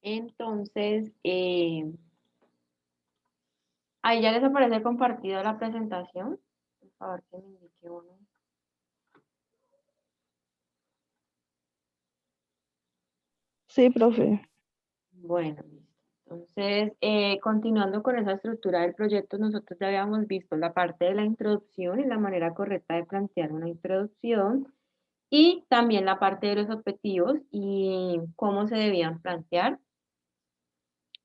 Entonces, ahí ya les aparece compartido la presentación. Por favor, que me indique uno. Sí, profe. Bueno, listo. Entonces, continuando con esa estructura del proyecto, nosotros ya habíamos visto la parte de la introducción y la manera correcta de plantear una introducción y también la parte de los objetivos y cómo se debían plantear.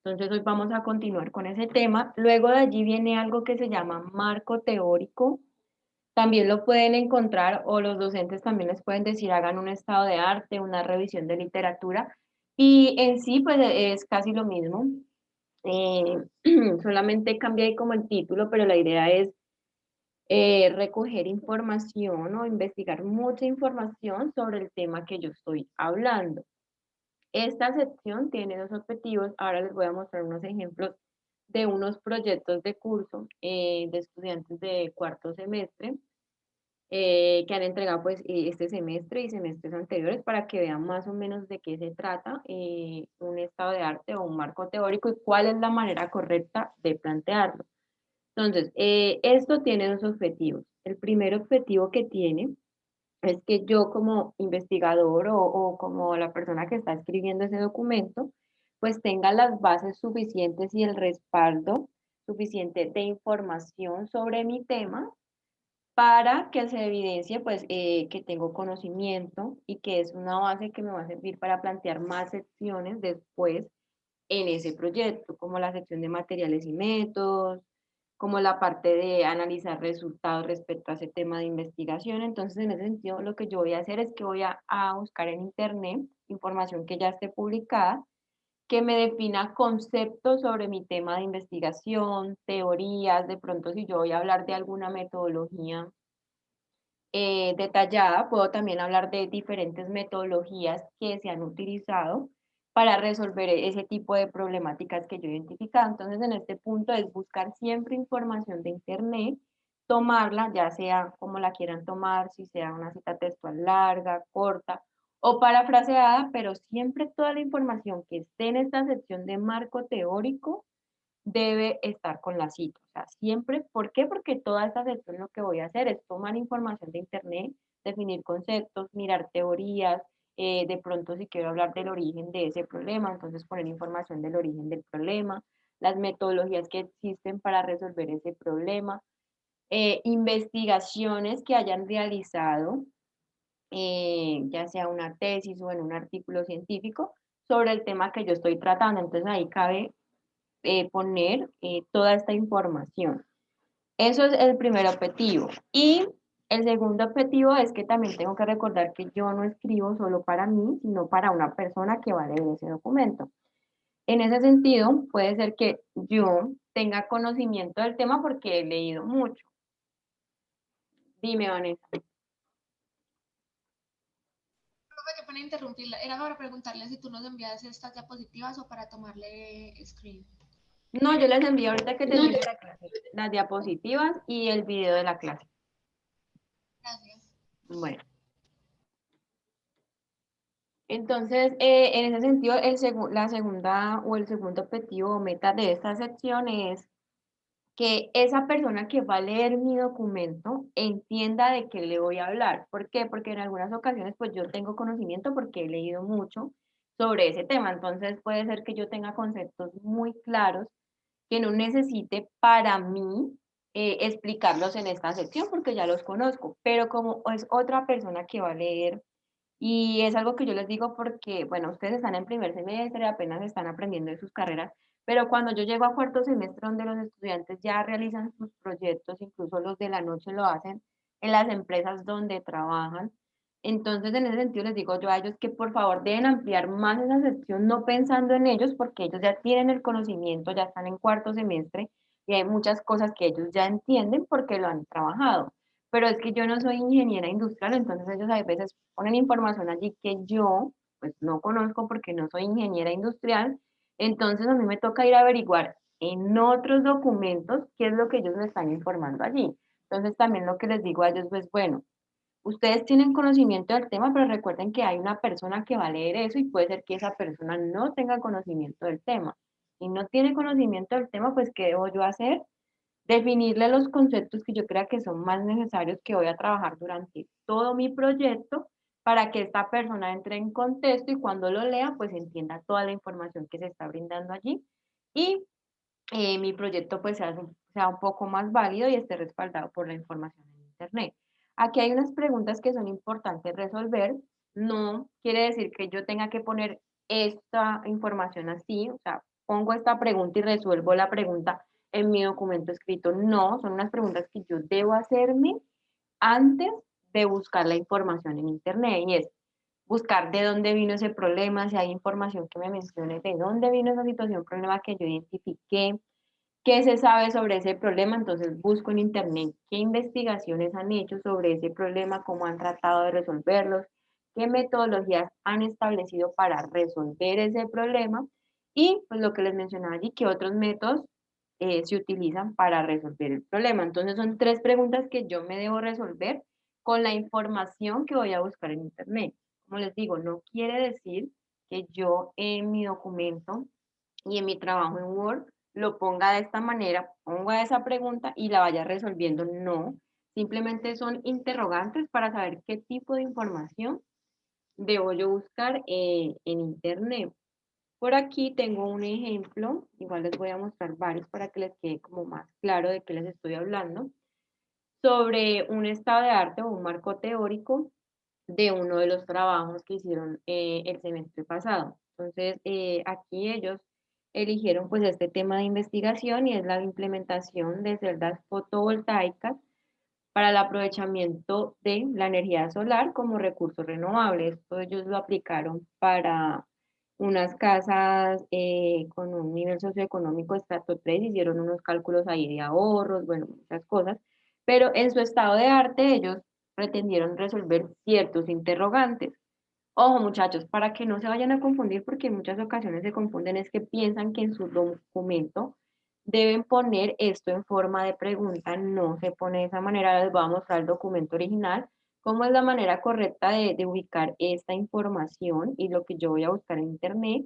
Entonces, hoy vamos a continuar con ese tema. Luego de allí viene algo que se llama marco teórico. También lo pueden encontrar o los docentes también les pueden decir hagan un estado de arte, una revisión de literatura y en sí pues es casi lo mismo. Eh, solamente cambia ahí como el título, pero la idea es recoger información o investigar mucha información sobre el tema que yo estoy hablando. Esta sección tiene dos objetivos. Ahora les voy a mostrar unos ejemplos de unos proyectos de curso de estudiantes de cuarto semestre que han entregado pues este semestre y semestres anteriores para que vean más o menos de qué se trata un estado de arte o un marco teórico y cuál es la manera correcta de plantearlo. Entonces, esto tiene dos objetivos. El primer objetivo que tiene es que yo como investigador o como la persona que está escribiendo ese documento, pues tenga las bases suficientes y el respaldo suficiente de información sobre mi tema para que se evidencie pues que tengo conocimiento y que es una base que me va a servir para plantear más secciones después en ese proyecto, como la sección de materiales y métodos, como la parte de analizar resultados respecto a ese tema de investigación. Entonces, en ese sentido, lo que yo voy a hacer es que voy a buscar en Internet información que ya esté publicada, que me defina conceptos sobre mi tema de investigación, teorías, de pronto si yo voy a hablar de alguna metodología detallada, puedo también hablar de diferentes metodologías que se han utilizado para resolver ese tipo de problemáticas que yo he identificado. Entonces, en este punto es buscar siempre información de Internet, tomarla, ya sea como la quieran tomar, si sea una cita textual larga, corta o parafraseada, pero siempre toda la información que esté en esta sección de marco teórico debe estar con la cita. O sea, siempre, ¿por qué? Porque toda esta sección lo que voy a hacer es tomar información de Internet, definir conceptos, mirar teorías, de pronto si quiero hablar del origen de ese problema, entonces poner información del origen del problema, las metodologías que existen para resolver ese problema, investigaciones que hayan realizado, ya sea una tesis o en un artículo científico, sobre el tema que yo estoy tratando. Entonces ahí cabe poner toda esta información. Eso es el primer objetivo. Y el segundo objetivo es que también tengo que recordar que yo no escribo solo para mí, sino para una persona que va a leer ese documento. En ese sentido, puede ser que yo tenga conocimiento del tema porque he leído mucho. Dime, Vanessa. Profe, qué pena interrumpirla. Era para preguntarle si tú nos envías estas diapositivas o para tomarle screen. No, yo les envío ahorita que No, termine la clase las diapositivas y el video de la clase. gracias. Bueno. Entonces, en ese sentido, la segunda o el segundo objetivo o meta de esta sección es que esa persona que va a leer mi documento entienda de qué le voy a hablar. ¿Por qué? Porque en algunas ocasiones pues yo tengo conocimiento porque he leído mucho sobre ese tema. Entonces puede ser que yo tenga conceptos muy claros que no necesite para mí explicarlos en esta sección porque ya los conozco. Pero como es otra persona que va a leer y es algo que yo les digo porque, bueno, ustedes están en primer semestre, apenas están aprendiendo de sus carreras, pero cuando yo llego a cuarto semestre donde los estudiantes ya realizan sus proyectos, incluso los de la noche lo hacen en las empresas donde trabajan, entonces en ese sentido les digo yo a ellos que por favor deben ampliar más esa sección, no pensando en ellos, porque ellos ya tienen el conocimiento, ya están en cuarto semestre y hay muchas cosas que ellos ya entienden porque lo han trabajado, pero es que yo no soy ingeniera industrial, entonces ellos a veces ponen información allí que yo pues no conozco porque no soy ingeniera industrial, entonces a mí me toca ir a averiguar en otros documentos qué es lo que ellos me están informando allí. Entonces también lo que les digo a ellos pues bueno, ustedes tienen conocimiento del tema, pero recuerden que hay una persona que va a leer eso y puede ser que esa persona no tenga conocimiento del tema. Si no tiene conocimiento del tema, pues ¿qué debo yo hacer? Definirle los conceptos que yo crea que son más necesarios que voy a trabajar durante todo mi proyecto para que esta persona entre en contexto y cuando lo lea, pues entienda toda la información que se está brindando allí y mi proyecto pues sea un poco más válido y esté respaldado por la información en Internet. Aquí hay unas preguntas que son importantes resolver. No quiere decir que yo tenga que poner esta información así, o sea, pongo esta pregunta y resuelvo la pregunta en mi documento escrito. No, son unas preguntas que yo debo hacerme antes de buscar la información en Internet y es buscar de dónde vino ese problema, si hay información que me mencione de dónde vino esa situación, problema que yo identifiqué, qué se sabe sobre ese problema, entonces busco en Internet qué investigaciones han hecho sobre ese problema, cómo han tratado de resolverlos, qué metodologías han establecido para resolver ese problema y pues lo que les mencionaba allí, qué otros métodos se utilizan para resolver el problema. Entonces son tres preguntas que yo me debo resolver con la información que voy a buscar en Internet. Como les digo, no quiere decir que yo en mi documento y en mi trabajo en Word lo ponga de esta manera, ponga esa pregunta y la vaya resolviendo. No, simplemente son interrogantes para saber qué tipo de información debo yo buscar en Internet. Por aquí tengo un ejemplo, igual les voy a mostrar varios para que les quede como más claro de qué les estoy hablando, sobre un estado de arte o un marco teórico de uno de los trabajos que hicieron el semestre pasado. Entonces, aquí ellos eligieron pues este tema de investigación y es la implementación de celdas fotovoltaicas para el aprovechamiento de la energía solar como recurso renovable. Esto ellos lo aplicaron para unas casas con un nivel socioeconómico estrato 3, hicieron unos cálculos ahí de ahorros, bueno, muchas cosas, pero en su estado de arte ellos pretendieron resolver ciertos interrogantes. Ojo, muchachos, para que no se vayan a confundir, porque en muchas ocasiones se confunden, es que piensan que en su documento deben poner esto en forma de pregunta, no se pone de esa manera, les voy a mostrar el documento original, cómo es la manera correcta de ubicar esta información y lo que yo voy a buscar en internet,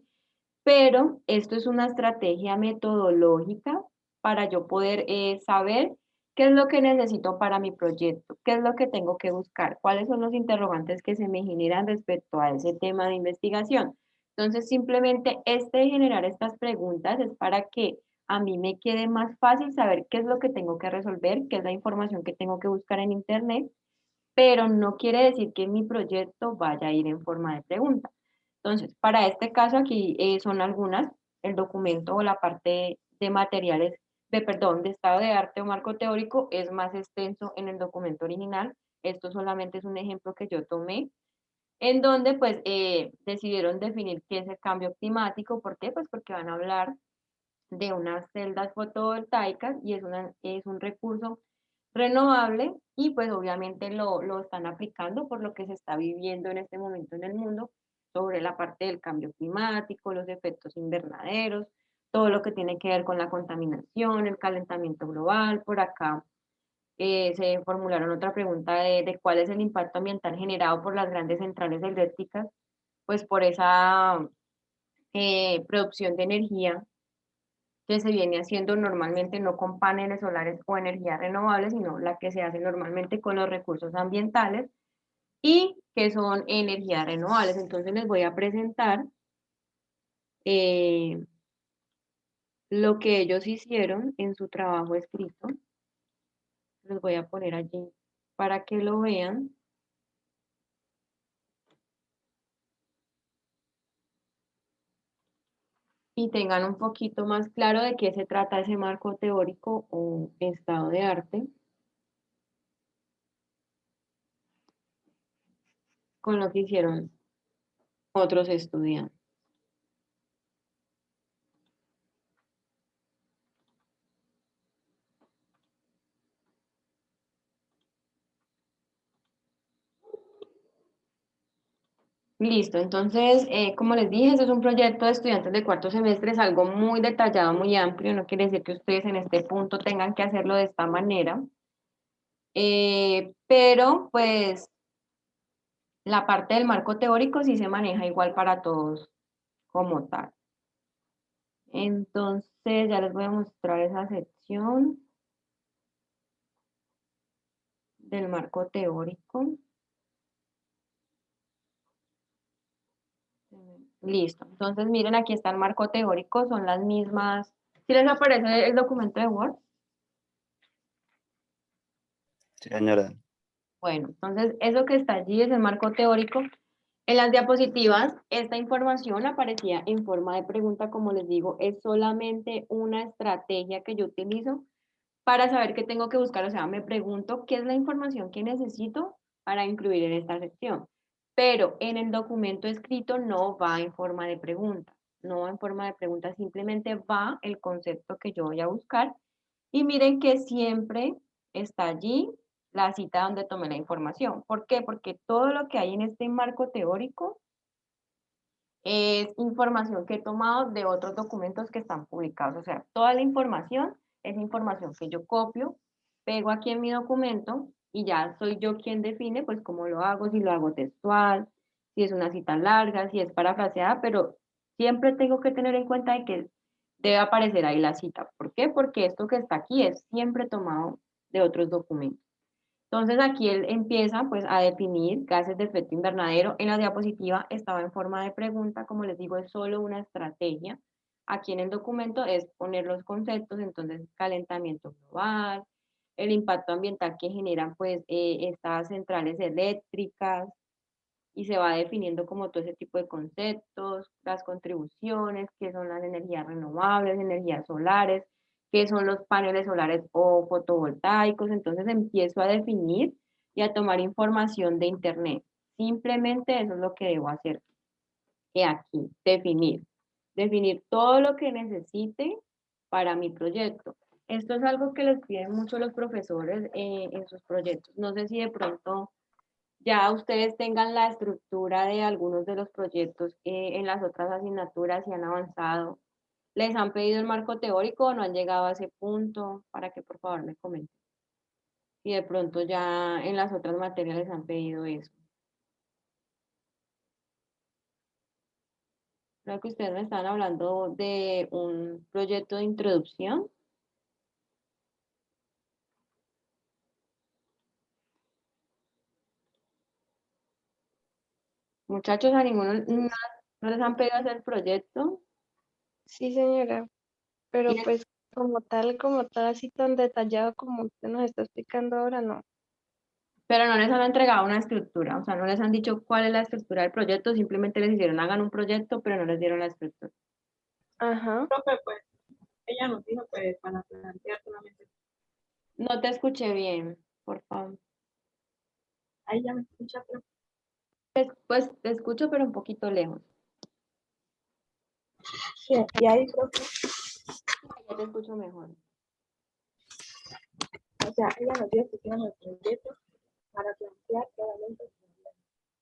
pero esto es una estrategia metodológica para yo poder saber qué es lo que necesito para mi proyecto, qué es lo que tengo que buscar, cuáles son los interrogantes que se me generan respecto a ese tema de investigación. Entonces, simplemente este de generar estas preguntas es para que a mí me quede más fácil saber qué es lo que tengo que resolver, qué es la información que tengo que buscar en Internet, pero no quiere decir que mi proyecto vaya a ir en forma de pregunta. Entonces, para este caso aquí son algunas, el documento o la parte de materiales, perdón, de estado de arte o marco teórico es más extenso en el documento original. Esto solamente es un ejemplo que yo tomé, en donde pues decidieron definir qué es el cambio climático. ¿Por qué? Pues porque van a hablar de unas celdas fotovoltaicas y es un recurso renovable y pues obviamente lo están aplicando por lo que se está viviendo en este momento en el mundo sobre la parte del cambio climático, los efectos invernaderos, todo lo que tiene que ver con la contaminación, el calentamiento global. Por acá se formularon otra pregunta de cuál es el impacto ambiental generado por las grandes centrales eléctricas, pues por esa producción de energía que se viene haciendo normalmente no con paneles solares o energías renovables, sino la que se hace normalmente con los recursos ambientales y que son energías renovables. Entonces les voy a presentar eh, lo que ellos hicieron en su trabajo escrito. Los voy a poner allí para que lo vean. Y tengan un poquito más claro de qué se trata ese marco teórico o estado de arte con lo que hicieron otros estudiantes. Listo, entonces, como les dije, este es un proyecto de estudiantes de cuarto semestre, es algo muy detallado, muy amplio, no quiere decir que ustedes en este punto tengan que hacerlo de esta manera, pero pues La parte del marco teórico sí se maneja igual para todos como tal. Entonces ya les voy a mostrar esa sección del marco teórico. Listo. Entonces miren, aquí está el marco teórico, son las mismas. ¿Sí les aparece el documento de Word? Sí, señora. Bueno, entonces eso que está allí es el marco teórico. En las diapositivas, esta información aparecía en forma de pregunta, como les digo, es solamente una estrategia que yo utilizo para saber qué tengo que buscar. O sea, me pregunto qué es la información que necesito para incluir en esta sección. Pero en el documento escrito no va en forma de pregunta, no va en forma de pregunta, simplemente va el concepto que yo voy a buscar. Y miren que siempre está allí la cita donde tomé la información. ¿Por qué? Porque todo lo que hay en este marco teórico es información que he tomado de otros documentos que están publicados. O sea, toda la información es información que yo copio, pego aquí en mi documento y ya soy yo quien define pues cómo lo hago, si lo hago textual, si es una cita larga, si es parafraseada, pero siempre tengo que tener en cuenta de que debe aparecer ahí la cita. ¿Por qué? Porque esto que está aquí es siempre tomado de otros documentos. Entonces aquí él empieza pues a definir gases de efecto invernadero. En la diapositiva estaba en forma de pregunta, como les digo, es solo una estrategia. Aquí en el documento es poner los conceptos, entonces calentamiento global, el impacto ambiental que generan pues estas centrales eléctricas y se va definiendo como todo ese tipo de conceptos, las contribuciones, qué son las energías renovables, energías solares, qué son los paneles solares o fotovoltaicos. Entonces empiezo a definir y a tomar información de Internet. Simplemente eso es lo que debo hacer. Y aquí, definir. Definir todo lo que necesite para mi proyecto. Esto es algo que les piden mucho los profesores en sus proyectos. No sé si de pronto ya ustedes tengan la estructura de algunos de los proyectos en las otras asignaturas y han avanzado. ¿Les han pedido el marco teórico o no han llegado a ese punto? Para que por favor me comenten. Y de pronto ya en las otras materias les han pedido eso. Creo que ustedes me están hablando de un proyecto de introducción. Muchachos, a ninguno no les han pedido hacer el proyecto. Sí, señora, pero Y pues como tal, así tan detallado como usted nos está explicando ahora, no. pero no les han entregado una estructura, o sea, no les han dicho cuál es la estructura del proyecto, simplemente les hicieron hagan un proyecto, pero no les dieron la estructura. Ajá. Profe, pues ella nos dijo pues para plantear solamente. No te escuché bien, por favor. Ahí ya me escucha, profe. Pues te escucho, pero un poquito lejos. Sí, y ahí, profe, Ya te escucho mejor. o sea, ella nos dijo que hiciéramos el proyecto para plantear claramente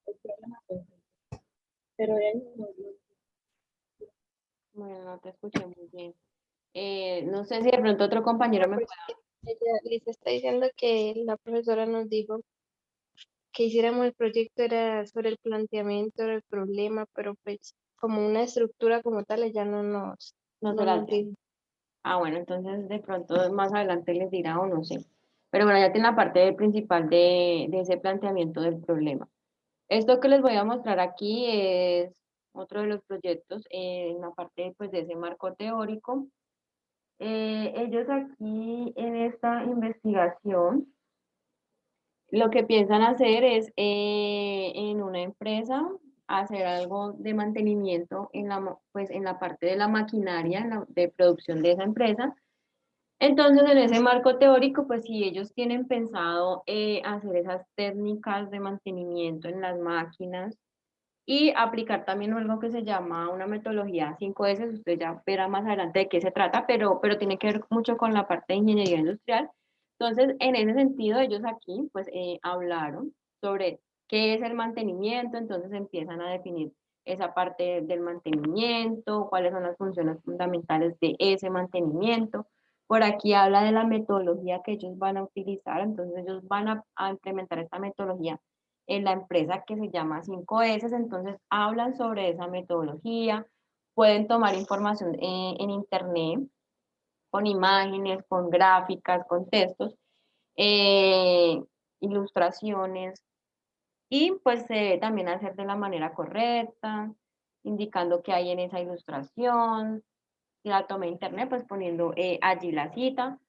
el problema, pues, pero de ahí no nos dio. Bueno, no te escuché muy bien. No sé si de pronto otro compañero me Pero puede... es que ella les está diciendo que la profesora nos dijo que hiciéramos el proyecto era sobre el planteamiento del problema, pero pues como una estructura como tal, ella No no se las nos dio. dijo. Ah, bueno, entonces de pronto más adelante les dirá o no sé. Pero bueno, ya tiene la parte principal de ese planteamiento del problema. Esto que les voy a mostrar aquí es otro de los proyectos en la parte pues, de ese marco teórico. Ellos aquí en esta investigación lo que piensan hacer es en una empresa hacer algo de mantenimiento en pues, en la parte de la maquinaria de producción de esa empresa. Entonces, en ese marco teórico, pues si ellos tienen pensado hacer esas técnicas de mantenimiento en las máquinas, y aplicar también algo que se llama una metodología 5S, usted ya verá más adelante de qué se trata, pero tiene que ver mucho con la parte de ingeniería industrial. Entonces, en ese sentido, ellos aquí pues hablaron sobre qué es el mantenimiento, entonces empiezan a definir esa parte del mantenimiento, cuáles son las funciones fundamentales de ese mantenimiento. Por aquí habla de la metodología que ellos van a utilizar, entonces ellos van a implementar esta metodología en la empresa que se llama 5S, entonces hablan sobre esa metodología, pueden tomar información en internet, con imágenes, con gráficas, con textos, eh, ilustraciones, y pues se debe también hacer de la manera correcta, indicando qué hay en esa ilustración. Si la tomé en internet, pues poniendo allí la cita.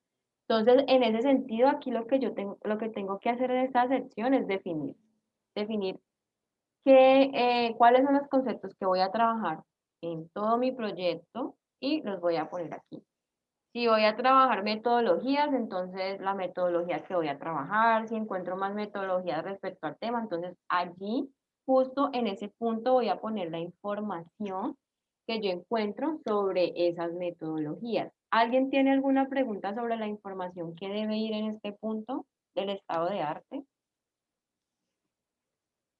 Entonces, en ese sentido, aquí lo que tengo que hacer en esta sección es definir cuáles son los conceptos que voy a trabajar en todo mi proyecto y los voy a poner aquí. Si voy a trabajar metodologías, entonces la metodología que voy a trabajar, si encuentro más metodologías respecto al tema, entonces allí, justo en ese punto, voy a poner la información que yo encuentro sobre esas metodologías. ¿Alguien tiene alguna pregunta sobre la información que debe ir en este punto del estado de arte?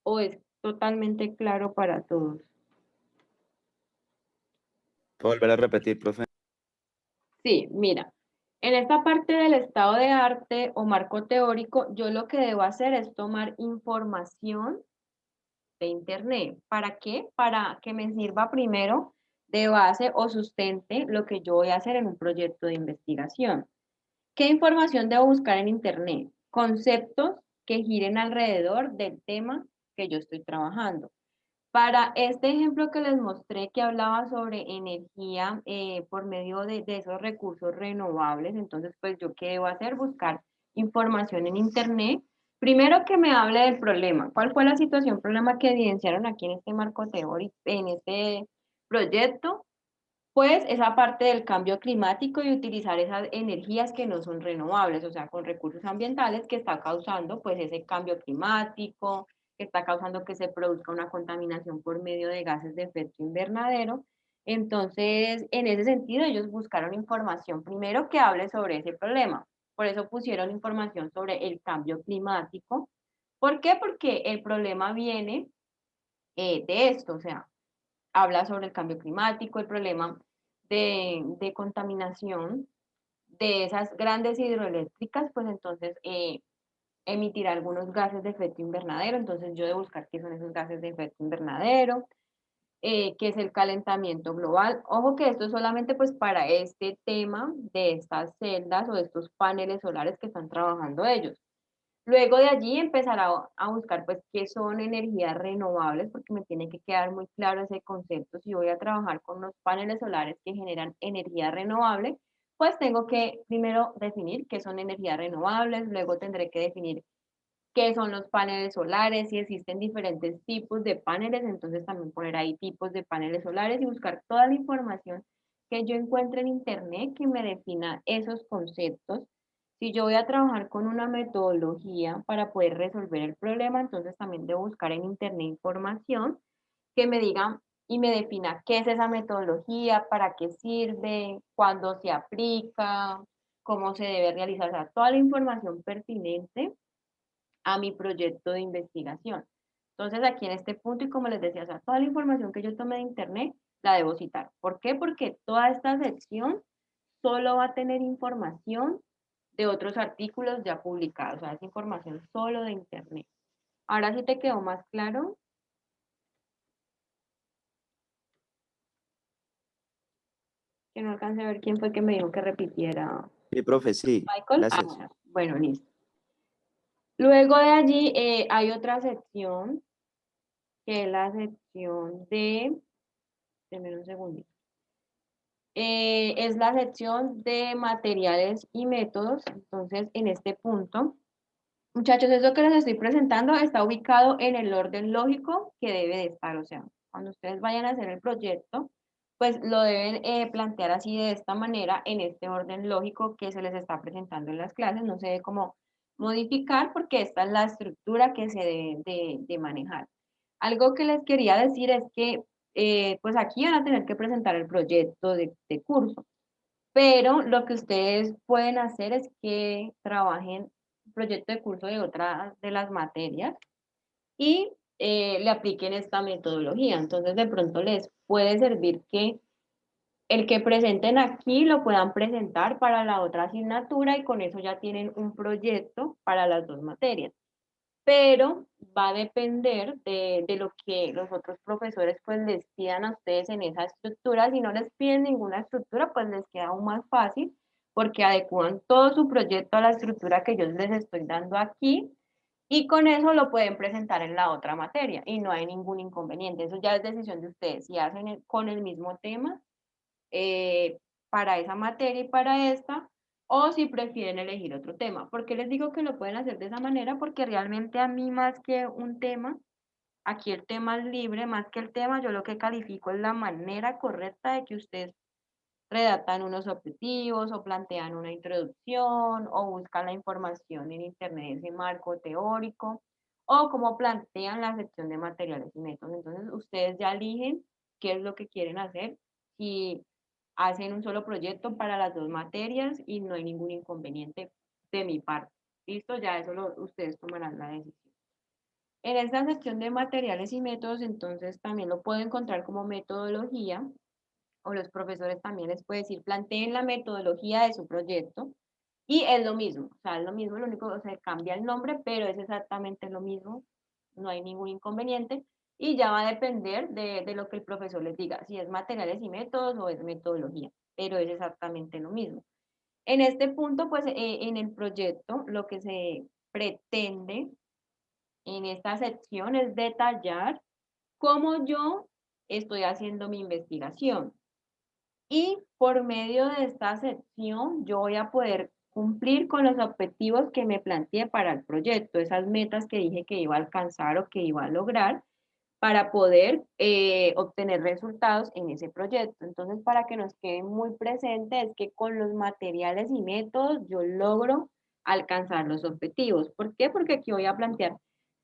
¿O es totalmente claro para todos? ¿Puedo volver a repetir, profe? Sí, mira, en esta parte del estado de arte o marco teórico, yo lo que debo hacer es tomar información de internet. ¿Para qué? Para que me sirva primero de base o sustente lo que yo voy a hacer en un proyecto de investigación. ¿Qué información debo buscar en internet? Conceptos que giren alrededor del tema que yo estoy trabajando. Para este ejemplo que les mostré que hablaba sobre energía por medio de esos recursos renovables, entonces pues yo qué debo hacer, buscar información en internet. Primero que me hable del problema. ¿Cuál fue la situación, problema que evidenciaron aquí en este marco teórico, en este proyecto? Pues esa parte del cambio climático y utilizar esas energías que no son renovables, o sea, con recursos ambientales que está causando pues ese cambio climático, que está causando que se produzca una contaminación por medio de gases de efecto invernadero. Entonces, en ese sentido, ellos buscaron información primero que hable sobre ese problema. Por eso pusieron información sobre el cambio climático. ¿Por qué? Porque el problema viene de esto, o sea, habla sobre el cambio climático, el problema de contaminación de esas grandes hidroeléctricas, pues entonces emitirá algunos gases de efecto invernadero, entonces yo debo buscar qué son esos gases de efecto invernadero, qué es el calentamiento global. Ojo que esto es solamente pues para este tema de estas celdas o de estos paneles solares que están trabajando ellos. Luego de allí empezar a buscar pues qué son energías renovables, porque me tiene que quedar muy claro ese concepto. Si voy a trabajar con unos paneles solares que generan energía renovable, pues tengo que primero definir qué son energías renovables, luego tendré que definir qué son los paneles solares, si existen diferentes tipos de paneles, entonces también poner ahí tipos de paneles solares y buscar toda la información que yo encuentre en internet que me defina esos conceptos. Si yo voy a trabajar con una metodología para poder resolver el problema, entonces también debo buscar en internet información que me diga y me defina qué es esa metodología, para qué sirve, cuándo se aplica, cómo se debe realizar, o sea, toda la información pertinente a mi proyecto de investigación. Entonces, aquí en este punto, y como les decía, o sea, toda la información que yo tomé de internet la debo citar. ¿Por qué? Porque toda esta sección solo va a tener información de otros artículos ya publicados, o sea, es información solo de internet. Ahora sí te quedó más claro. Que no alcancé a ver quién fue que me dijo que repitiera. Sí, profe, sí. Michael. Gracias. Bueno, listo. Luego de allí hay otra sección, que es la sección denme un segundito. Es la sección de materiales y métodos. Entonces, en este punto, muchachos, eso que les estoy presentando está ubicado en el orden lógico que debe de estar. O sea, cuando ustedes vayan a hacer el proyecto, pues lo deben plantear así de esta manera, en este orden lógico que se les está presentando en las clases. No se debe como modificar porque esta es la estructura que se debe de manejar. Algo que les quería decir es que pues aquí van a tener que presentar el proyecto de curso, pero lo que ustedes pueden hacer es que trabajen el proyecto de curso de otra de las materias y le apliquen esta metodología. Entonces de pronto les puede servir que el que presenten aquí lo puedan presentar para la otra asignatura y con eso ya tienen un proyecto para las dos materias. pero va a depender de lo que los otros profesores pues les pidan a ustedes en esa estructura. Si no les piden ninguna estructura, pues les queda aún más fácil porque adecuan todo su proyecto a la estructura que yo les estoy dando aquí y con eso lo pueden presentar en la otra materia y no hay ningún inconveniente. Eso ya es decisión de ustedes. Si hacen con el mismo tema para esa materia y para esta, o si prefieren elegir otro tema. ¿Por qué les digo que lo pueden hacer de esa manera? Porque realmente a mí más que un tema, aquí el tema es libre, más que el tema, yo lo que califico es la manera correcta de que ustedes redactan unos objetivos o plantean una introducción o buscan la información en internet, ese marco teórico, o cómo plantean la sección de materiales y métodos. Entonces, ustedes ya eligen qué es lo que quieren hacer, si hacen un solo proyecto para las dos materias y no hay ningún inconveniente de mi parte. ¿Listo? Ya eso ustedes tomarán la decisión. En esta sección de materiales y métodos, entonces, también lo puedo encontrar como metodología, o los profesores también les pueden decir, planteen la metodología de su proyecto, y es lo mismo, o sea, es lo mismo, lo único que se cambia el nombre, pero es exactamente lo mismo, no hay ningún inconveniente, y ya va a depender de lo que el profesor les diga, si es materiales y métodos o es metodología, pero es exactamente lo mismo. En este punto, pues, en el proyecto, lo que se pretende en esta sección es detallar cómo yo estoy haciendo mi investigación. Y por medio de esta sección yo voy a poder cumplir con los objetivos que me planteé para el proyecto, esas metas que dije que iba a alcanzar o que iba a lograr para poder obtener resultados en ese proyecto. Entonces, para que nos quede muy presente, es que con los materiales y métodos yo logro alcanzar los objetivos. ¿Por qué? Porque aquí voy a plantear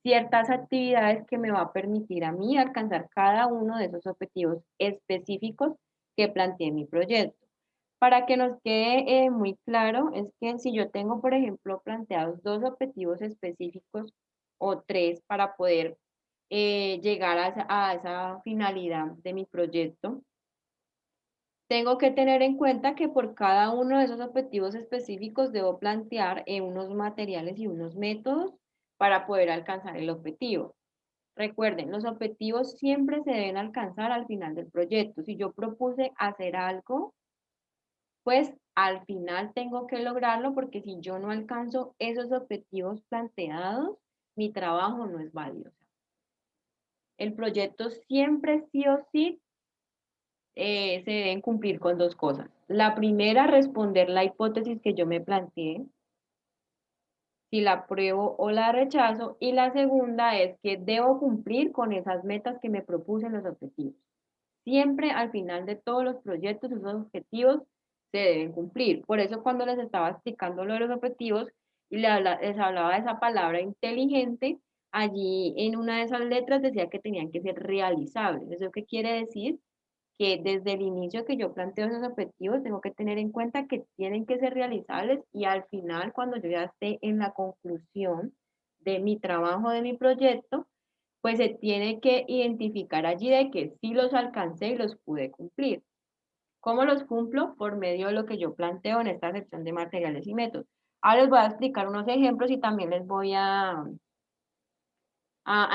ciertas actividades que me va a permitir a mí alcanzar cada uno de esos objetivos específicos que planteé en mi proyecto. Para que nos quede muy claro, es que si yo tengo, por ejemplo, planteados dos objetivos específicos o tres para poder llegar a esa finalidad de mi proyecto, tengo que tener en cuenta que por cada uno de esos objetivos específicos debo plantear unos materiales y unos métodos para poder alcanzar el objetivo. Recuerden, los objetivos siempre se deben alcanzar al final del proyecto. Si yo propuse hacer algo, pues al final tengo que lograrlo porque si yo no alcanzo esos objetivos planteados, mi trabajo no es válido. El proyecto siempre sí o sí se deben cumplir con dos cosas. La primera, responder la hipótesis que yo me planteé, si la apruebo o la rechazo, y la segunda es que debo cumplir con esas metas que me propuse en los objetivos. Siempre al final de todos los proyectos, esos objetivos se deben cumplir. Por eso cuando les estaba explicando lo de los objetivos y les hablaba de esa palabra inteligente, allí en una de esas letras decía que tenían que ser realizables. ¿Eso qué quiere decir? Que desde el inicio que yo planteo esos objetivos, tengo que tener en cuenta que tienen que ser realizables y al final, cuando yo ya esté en la conclusión de mi trabajo, de mi proyecto, pues se tiene que identificar allí de que sí los alcancé y los pude cumplir. ¿Cómo los cumplo? Por medio de lo que yo planteo en esta sección de materiales y métodos. Ahora les voy a explicar unos ejemplos y también les voy a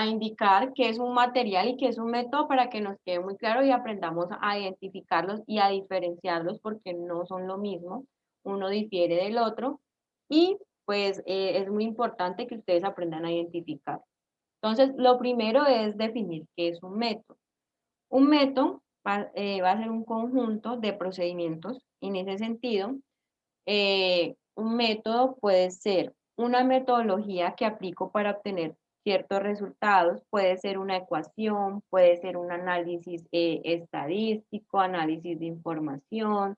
indicar qué es un material y qué es un método para que nos quede muy claro y aprendamos a identificarlos y a diferenciarlos porque no son lo mismo, uno difiere del otro y pues es muy importante que ustedes aprendan a identificar. Entonces, lo primero es definir qué es un método. Un método va a ser un conjunto de procedimientos. En ese sentido, un método puede ser una metodología que aplico para obtener ciertos resultados, puede ser una ecuación, puede ser un análisis estadístico, análisis de información,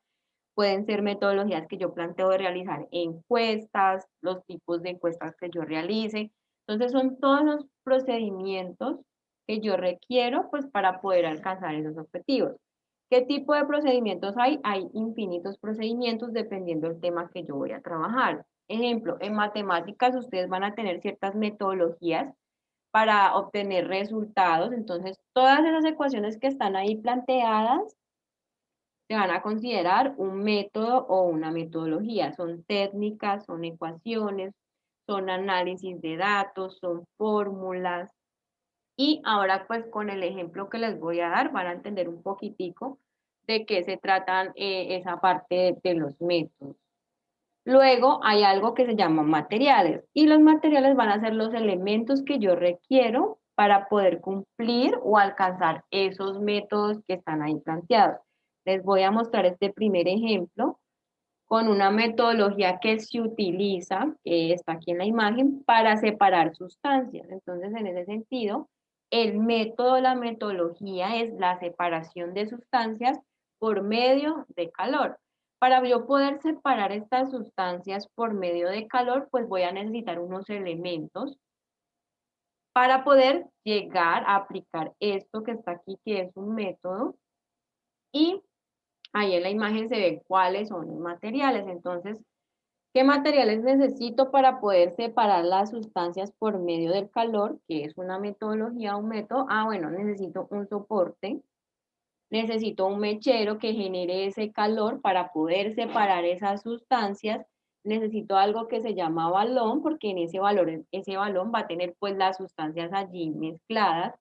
pueden ser metodologías que yo planteo de realizar encuestas, los tipos de encuestas que yo realice. Entonces son todos los procedimientos que yo requiero pues para poder alcanzar esos objetivos. ¿Qué tipo de procedimientos hay? Hay infinitos procedimientos dependiendo del tema que yo voy a trabajar. Ejemplo, en matemáticas ustedes van a tener ciertas metodologías para obtener resultados. Entonces, todas esas ecuaciones que están ahí planteadas se van a considerar un método o una metodología. Son técnicas, son ecuaciones, son análisis de datos, son fórmulas. Y ahora pues con el ejemplo que les voy a dar van a entender un poquitico de qué se tratan esa parte de los métodos. Luego hay algo que se llama materiales y los materiales van a ser los elementos que yo requiero para poder cumplir o alcanzar esos métodos que están ahí planteados. Les voy a mostrar este primer ejemplo con una metodología que se utiliza, que está aquí en la imagen, para separar sustancias. Entonces, en ese sentido, el método, la metodología es la separación de sustancias por medio de calor. Para yo poder separar estas sustancias por medio de calor, pues voy a necesitar unos elementos para poder llegar a aplicar esto que está aquí, que es un método, y ahí en la imagen se ve cuáles son los materiales. Entonces, ¿qué materiales necesito para poder separar las sustancias por medio del calor? Que es una metodología, un método. Ah, bueno, necesito un soporte, necesito un mechero que genere ese calor para poder separar esas sustancias. Necesito algo que se llama balón, porque en ese balón va a tener pues las sustancias allí mezcladas.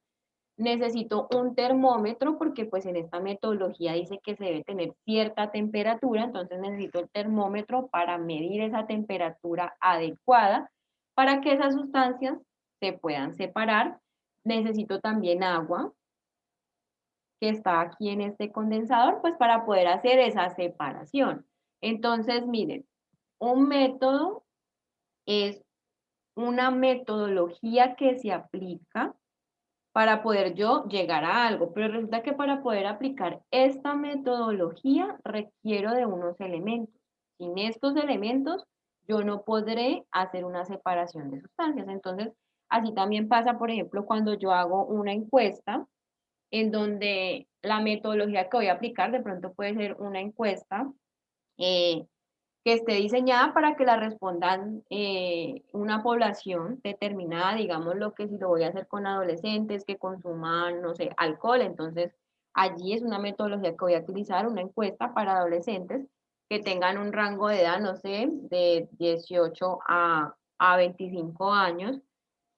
Necesito un termómetro porque pues en esta metodología dice que se debe tener cierta temperatura, entonces necesito el termómetro para medir esa temperatura adecuada para que esas sustancias se puedan separar. Necesito también agua que está aquí en este condensador pues para poder hacer esa separación. Entonces miren, un método es una metodología que se aplica para poder yo llegar a algo, pero resulta que para poder aplicar esta metodología requiero de unos elementos. Sin estos elementos yo no podré hacer una separación de sustancias. Entonces, así también pasa, por ejemplo, cuando yo hago una encuesta en donde la metodología que voy a aplicar de pronto puede ser una encuesta eh, que esté diseñada para que la respondan una población determinada, digamos lo que si lo voy a hacer con adolescentes que consuman, no sé, alcohol, entonces allí es una metodología que voy a utilizar, una encuesta para adolescentes que tengan un rango de edad, no sé, de 18 a 25 años.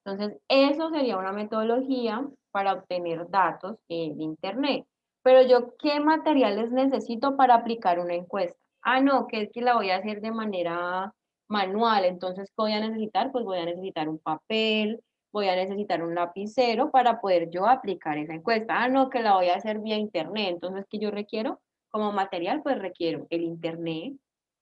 Entonces, eso sería una metodología para obtener datos de Internet. Pero yo, ¿qué materiales necesito para aplicar una encuesta? Ah, no, que es que la voy a hacer de manera manual. Entonces, ¿qué voy a necesitar? Pues voy a necesitar un papel, voy a necesitar un lapicero para poder yo aplicar esa encuesta. Ah, no, que la voy a hacer vía Internet. Entonces, ¿qué yo requiero? Como material, pues requiero el Internet,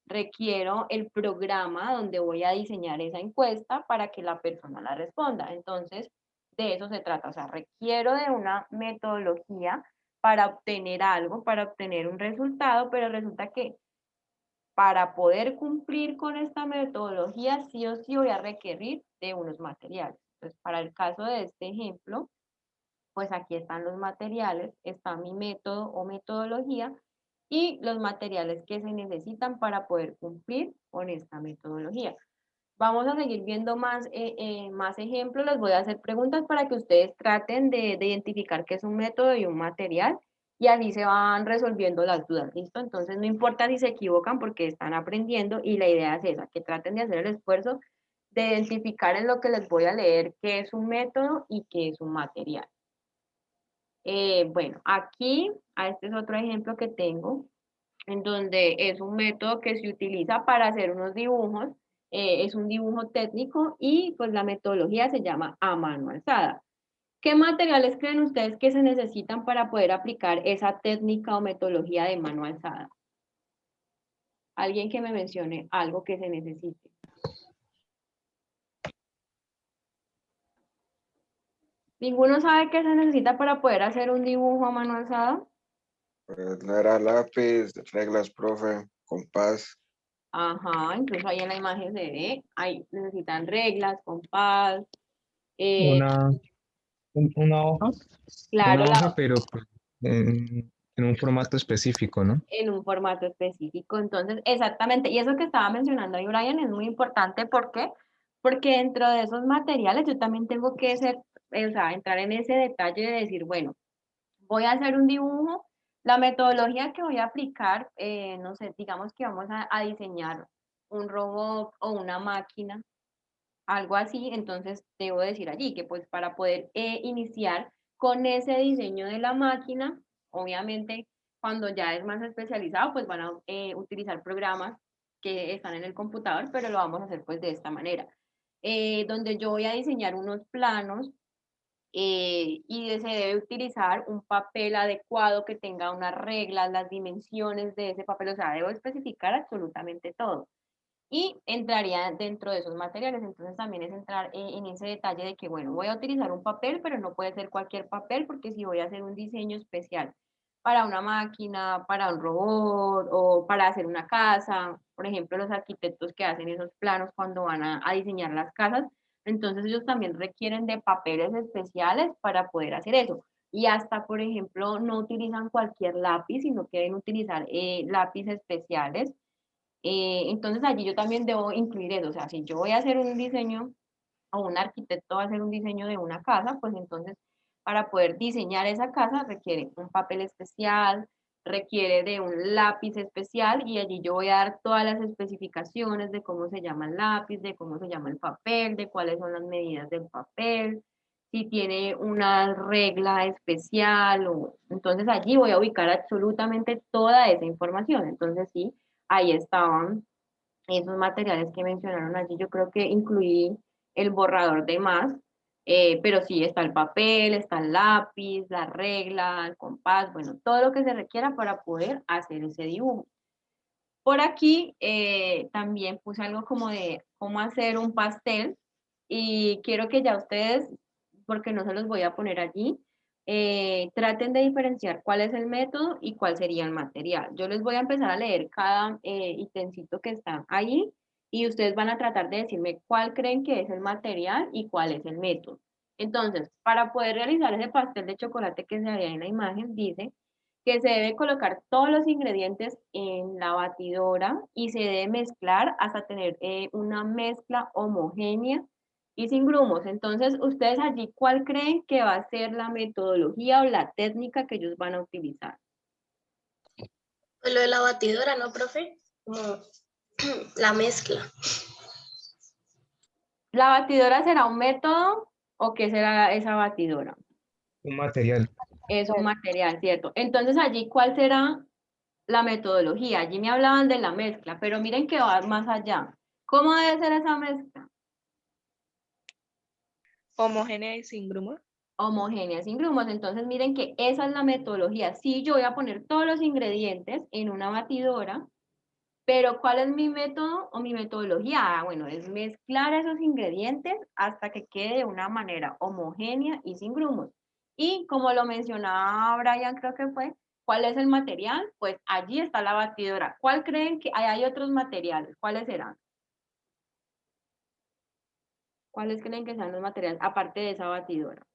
requiero el programa donde voy a diseñar esa encuesta para que la persona la responda. Entonces, de eso se trata. O sea, requiero de una metodología para obtener algo, para obtener un resultado, pero resulta que para poder cumplir con esta metodología, sí o sí voy a requerir de unos materiales. Entonces, para el caso de este ejemplo, pues aquí están los materiales, está mi método o metodología y los materiales que se necesitan para poder cumplir con esta metodología. Vamos a seguir viendo más ejemplos, les voy a hacer preguntas para que ustedes traten de identificar qué es un método y un material y así se van resolviendo las dudas, ¿listo? Entonces no importa si se equivocan porque están aprendiendo y la idea es esa, que traten de hacer el esfuerzo de identificar en lo que les voy a leer qué es un método y qué es un material. Bueno, aquí, este es otro ejemplo que tengo, en donde es un método que se utiliza para hacer unos dibujos, es un dibujo técnico y pues la metodología se llama a mano alzada. ¿Qué materiales creen ustedes que se necesitan para poder aplicar esa técnica o metodología de mano alzada? Alguien que me mencione algo que se necesite. ¿Ninguno sabe qué se necesita para poder hacer un dibujo a mano alzada? Pues no era lápiz, reglas, profe, compás. Ajá, incluso ahí en la imagen se ve, ahí necesitan reglas, compás, Una, una hoja, claro, una hoja, pero pues, en un formato específico, ¿no? en un formato específico. Entonces, exactamente, y eso que estaba mencionando ahí, Brian, es muy importante. ¿Por qué? Porque dentro de esos materiales yo también tengo que ser, o sea, entrar en ese detalle de decir, bueno, voy a hacer un dibujo, la metodología que voy a aplicar, no sé, digamos que vamos a diseñar un robot o una máquina. algo así, entonces debo decir allí que pues para poder iniciar con ese diseño de la máquina, obviamente cuando ya es más especializado, pues van a utilizar programas que están en el computador, pero lo vamos a hacer pues de esta manera, donde yo voy a diseñar unos planos y se debe utilizar un papel adecuado que tenga unas reglas, las dimensiones de ese papel, o sea, debo especificar absolutamente todo. Y entraría dentro de esos materiales, entonces también es entrar en ese detalle de que, bueno, voy a utilizar un papel, pero no puede ser cualquier papel, porque si voy a hacer un diseño especial para una máquina, para un robot o para hacer una casa, por ejemplo, los arquitectos que hacen esos planos cuando van a diseñar las casas, entonces ellos también requieren de papeles especiales para poder hacer eso. Y hasta, por ejemplo, no utilizan cualquier lápiz, sino que deben utilizar lápices especiales. Entonces allí yo también debo incluir eso, o sea, si yo voy a hacer un diseño o un arquitecto va a hacer un diseño de una casa, pues entonces para poder diseñar esa casa requiere un papel especial, requiere de un lápiz especial y allí yo voy a dar todas las especificaciones de cómo se llama el lápiz, de cómo se llama el papel, de cuáles son las medidas del papel, si tiene una regla especial, o, entonces allí voy a ubicar absolutamente toda esa información. Entonces sí, ahí estaban esos materiales que mencionaron allí. Yo creo que incluí el borrador de más, pero sí está el papel, está el lápiz, la regla, el compás, bueno, todo lo que se requiera para poder hacer ese dibujo. Por aquí también puse algo como de cómo hacer un pastel y quiero que ya ustedes, porque no se los voy a poner allí, traten de diferenciar cuál es el método y cuál sería el material. Yo les voy a empezar a leer cada ítemcito que está ahí y ustedes van a tratar de decirme cuál creen que es el material y cuál es el método. Entonces, para poder realizar ese pastel de chocolate que se ve en la imagen, dice que se debe colocar todos los ingredientes en la batidora y se debe mezclar hasta tener una mezcla homogénea y sin grumos. Entonces, ustedes allí, ¿cuál creen que va a ser la metodología o la técnica que ellos van a utilizar? Pues lo de la batidora, ¿no, profe? Como la mezcla. ¿La batidora será un método o qué será esa batidora? Un material. Es un material, ¿cierto? Entonces, allí, ¿cuál será la metodología? Allí me hablaban de la mezcla, pero miren que va más allá. ¿Cómo debe ser esa mezcla? Homogénea y sin grumos. Homogénea, sin grumos. Entonces, miren que esa es la metodología. Sí, yo voy a poner todos los ingredientes en una batidora, pero ¿cuál es mi método o mi metodología? Ah, bueno, es mezclar esos ingredientes hasta que quede de una manera homogénea y sin grumos. Y como lo mencionaba Brian, creo que fue, ¿cuál es el material? Pues allí está la batidora. ¿Cuál creen que hay otros materiales? ¿Cuáles serán? ¿Cuáles creen que sean los materiales aparte de esa batidora?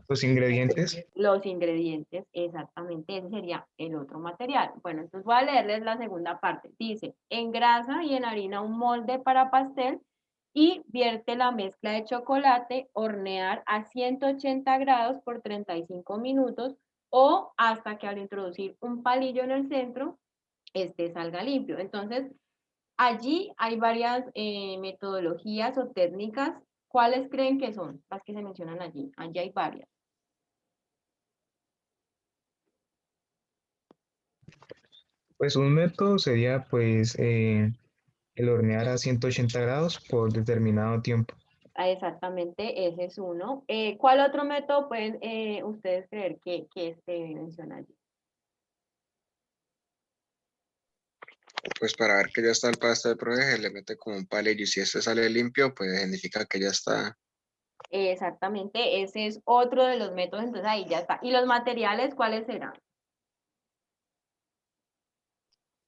Los ingredientes. Los ingredientes, exactamente, ese sería el otro material. Bueno, entonces voy a leerles la segunda parte. Dice, engrasa y enharina un molde para pastel y vierte la mezcla de chocolate, hornear a 180 grados por 35 minutos o hasta que al introducir un palillo en el centro, este salga limpio. Entonces, allí hay varias metodologías o técnicas. ¿Cuáles creen que son las que se mencionan allí? Allí hay varias. Pues un método sería pues el hornear a 180 grados por determinado tiempo. Ah, exactamente, ese es uno. ¿Cuál otro método pueden ustedes creer que se menciona allí? Pues para ver que ya está el pastel, profe, se le mete como un palillo y si este sale limpio, pues significa que ya está. Exactamente, ese es otro de los métodos, entonces ahí ya está. ¿Y los materiales cuáles serán?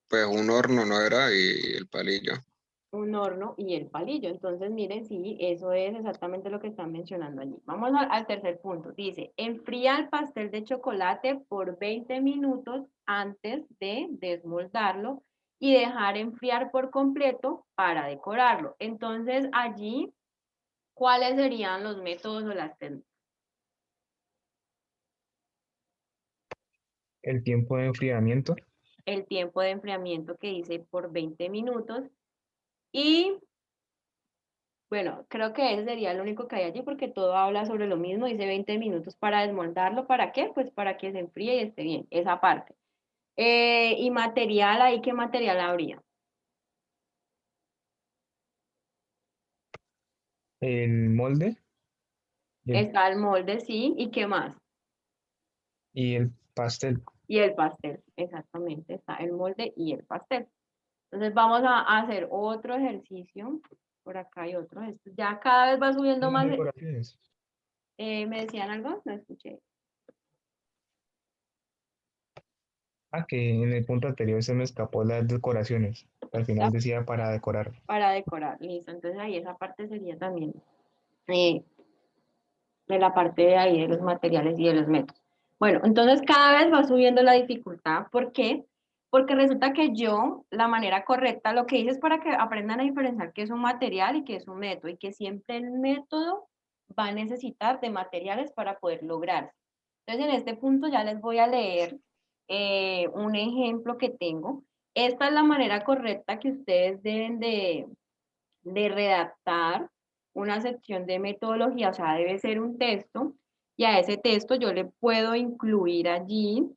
Pues un horno, ¿no era? Y el palillo. Un horno y el palillo. Entonces, miren, sí, eso es exactamente lo que están mencionando allí. Vamos al tercer punto. Dice, enfría el pastel de chocolate por 20 minutos antes de desmoldarlo y dejar enfriar por completo para decorarlo. Entonces, allí, ¿cuáles serían los métodos o las técnicas? El tiempo de enfriamiento. El tiempo de enfriamiento que dice por 20 minutos y Bueno, creo que ese sería lo único que hay allí porque todo habla sobre lo mismo, dice 20 minutos para desmoldarlo, ¿para qué? Pues para que se enfríe y esté bien, esa parte. Y material, ahí, ¿qué material habría? El molde y el, Está el molde, sí, ¿y qué más? y el pastel. Y el pastel, exactamente, está el molde y el pastel. Entonces vamos a hacer otro ejercicio, por acá hay otro, esto ya cada vez va subiendo Son las más, decoraciones. ¿me decían algo? No escuché. Que en el punto anterior se me escapó las decoraciones. Al final decía para decorar. Para decorar, listo, entonces ahí esa parte sería también eh, de la parte de ahí de los materiales y de los métodos. Bueno, entonces cada vez va subiendo la dificultad. ¿Por qué? Porque resulta que yo, la manera correcta, lo que hice es para que aprendan a diferenciar qué es un material y qué es un método, y que siempre el método va a necesitar de materiales para poder lograrse. Entonces, en este punto ya les voy a leer un ejemplo que tengo. Esta es la manera correcta que ustedes deben de redactar una sección de metodología, o sea, debe ser un texto, y a ese texto yo le puedo incluir allí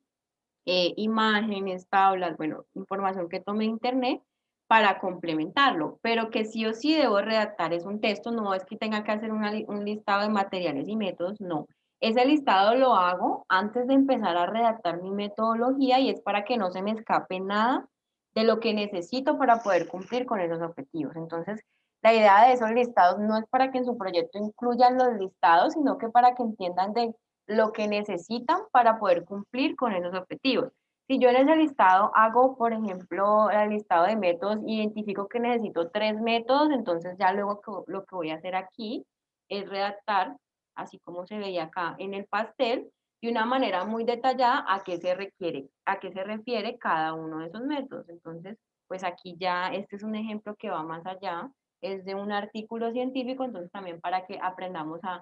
imágenes, tablas, bueno, información que tome de internet para complementarlo, pero que sí o sí debo redactar es un texto, no es que tenga que hacer un listado de materiales y métodos, no. Ese listado lo hago antes de empezar a redactar mi metodología y es para que no se me escape nada de lo que necesito para poder cumplir con esos objetivos. Entonces, la idea de esos listados no es para que en su proyecto incluyan los listados, sino que para que entiendan de lo que necesitan para poder cumplir con esos objetivos. Si yo en ese listado hago, por ejemplo, el listado de métodos, identifico que necesito 3 métodos, entonces ya luego lo que voy a hacer aquí es redactar, así como se veía acá en el pastel, de una manera muy detallada a qué se requiere, a qué se refiere cada uno de esos métodos. Entonces, pues aquí ya este es un ejemplo que va más allá, es de un artículo científico, entonces también para que aprendamos a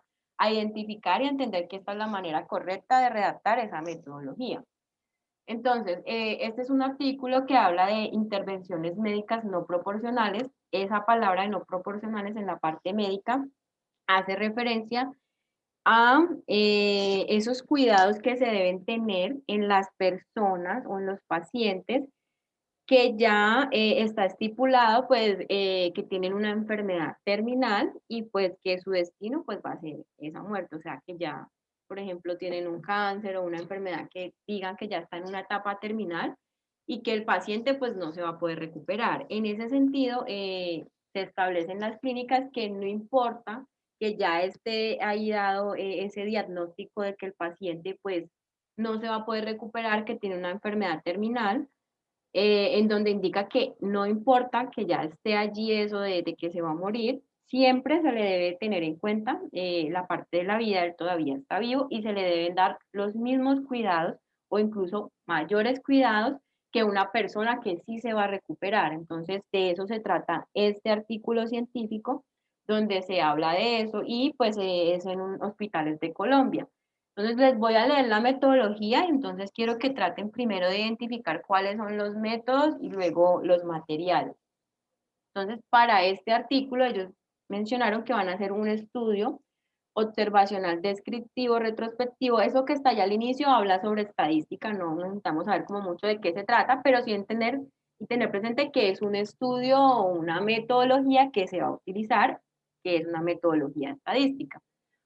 identificar y entender que esta es la manera correcta de redactar esa metodología. Entonces, este es un artículo que habla de intervenciones médicas no proporcionales. Esa palabra de no proporcionales en la parte médica hace referencia a esos cuidados que se deben tener en las personas o en los pacientes que ya está estipulado pues que tienen una enfermedad terminal y pues que su destino pues va a ser esa muerte, o sea que ya, por ejemplo, tienen un cáncer o una enfermedad que digan que ya está en una etapa terminal y que el paciente pues no se va a poder recuperar. En ese sentido, se establecen las clínicas que no importa que ya esté ahí dado ese diagnóstico de que el paciente pues no se va a poder recuperar, que tiene una enfermedad terminal, en donde indica que no importa que ya esté allí eso de que se va a morir, siempre se le debe tener en cuenta la parte de la vida, él todavía está vivo y se le deben dar los mismos cuidados o incluso mayores cuidados que una persona que sí se va a recuperar. Entonces, de eso se trata este artículo científico donde se habla de eso y pues es en hospitales de Colombia. Entonces les voy a leer la metodología y entonces quiero que traten primero de identificar cuáles son los métodos y luego los materiales. Entonces, para este artículo ellos mencionaron que van a hacer un estudio observacional descriptivo, retrospectivo. Eso que está allá al inicio habla sobre estadística, no necesitamos saber como mucho de qué se trata, pero sí entender y tener presente que es un estudio o una metodología que se va a utilizar, que es una metodología estadística.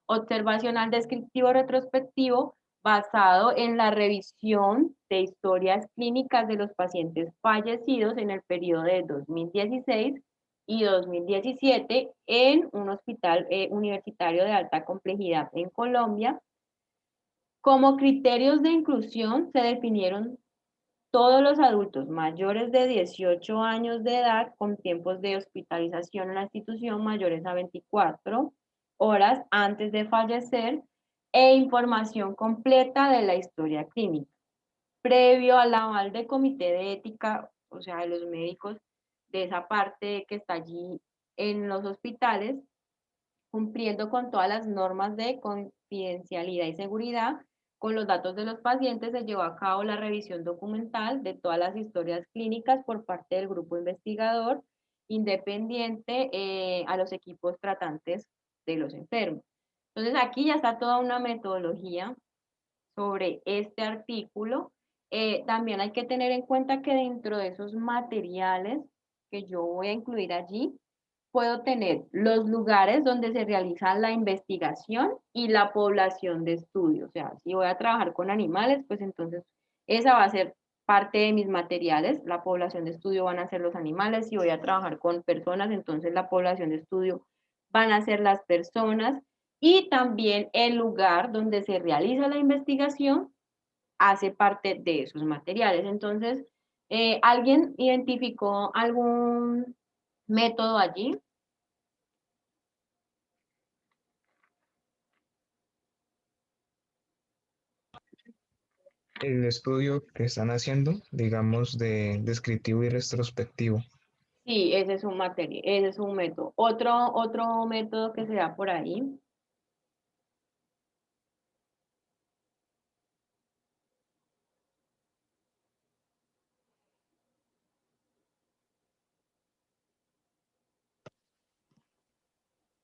Observacional descriptivo retrospectivo basado en la revisión de historias clínicas de los pacientes fallecidos en el periodo de 2016 y 2017 en un hospital universitario de alta complejidad en Colombia. Como criterios de inclusión se definieron todos los adultos mayores de 18 años de edad con tiempos de hospitalización en la institución mayores a 24 horas antes de fallecer e información completa de la historia clínica. Previo al aval del comité de ética, o sea, de los médicos de esa parte que está allí en los hospitales, cumpliendo con todas las normas de confidencialidad y seguridad, con los datos de los pacientes se llevó a cabo la revisión documental de todas las historias clínicas por parte del grupo investigador independiente a los equipos tratantes de los enfermos. Entonces aquí ya está toda una metodología sobre este artículo. También hay que tener en cuenta que dentro de esos materiales que yo voy a incluir allí, puedo tener los lugares donde se realiza la investigación y la población de estudio. O sea, si voy a trabajar con animales, pues entonces esa va a ser parte de mis materiales. La población de estudio van a ser los animales. Si voy a trabajar con personas, entonces la población de estudio van a ser las personas. Y también el lugar donde se realiza la investigación hace parte de esos materiales. Entonces, ¿alguien identificó algún método allí? El estudio que están haciendo, digamos, de descriptivo y retrospectivo. Sí, ese es un material, ese es un método. Otro método que se da por ahí.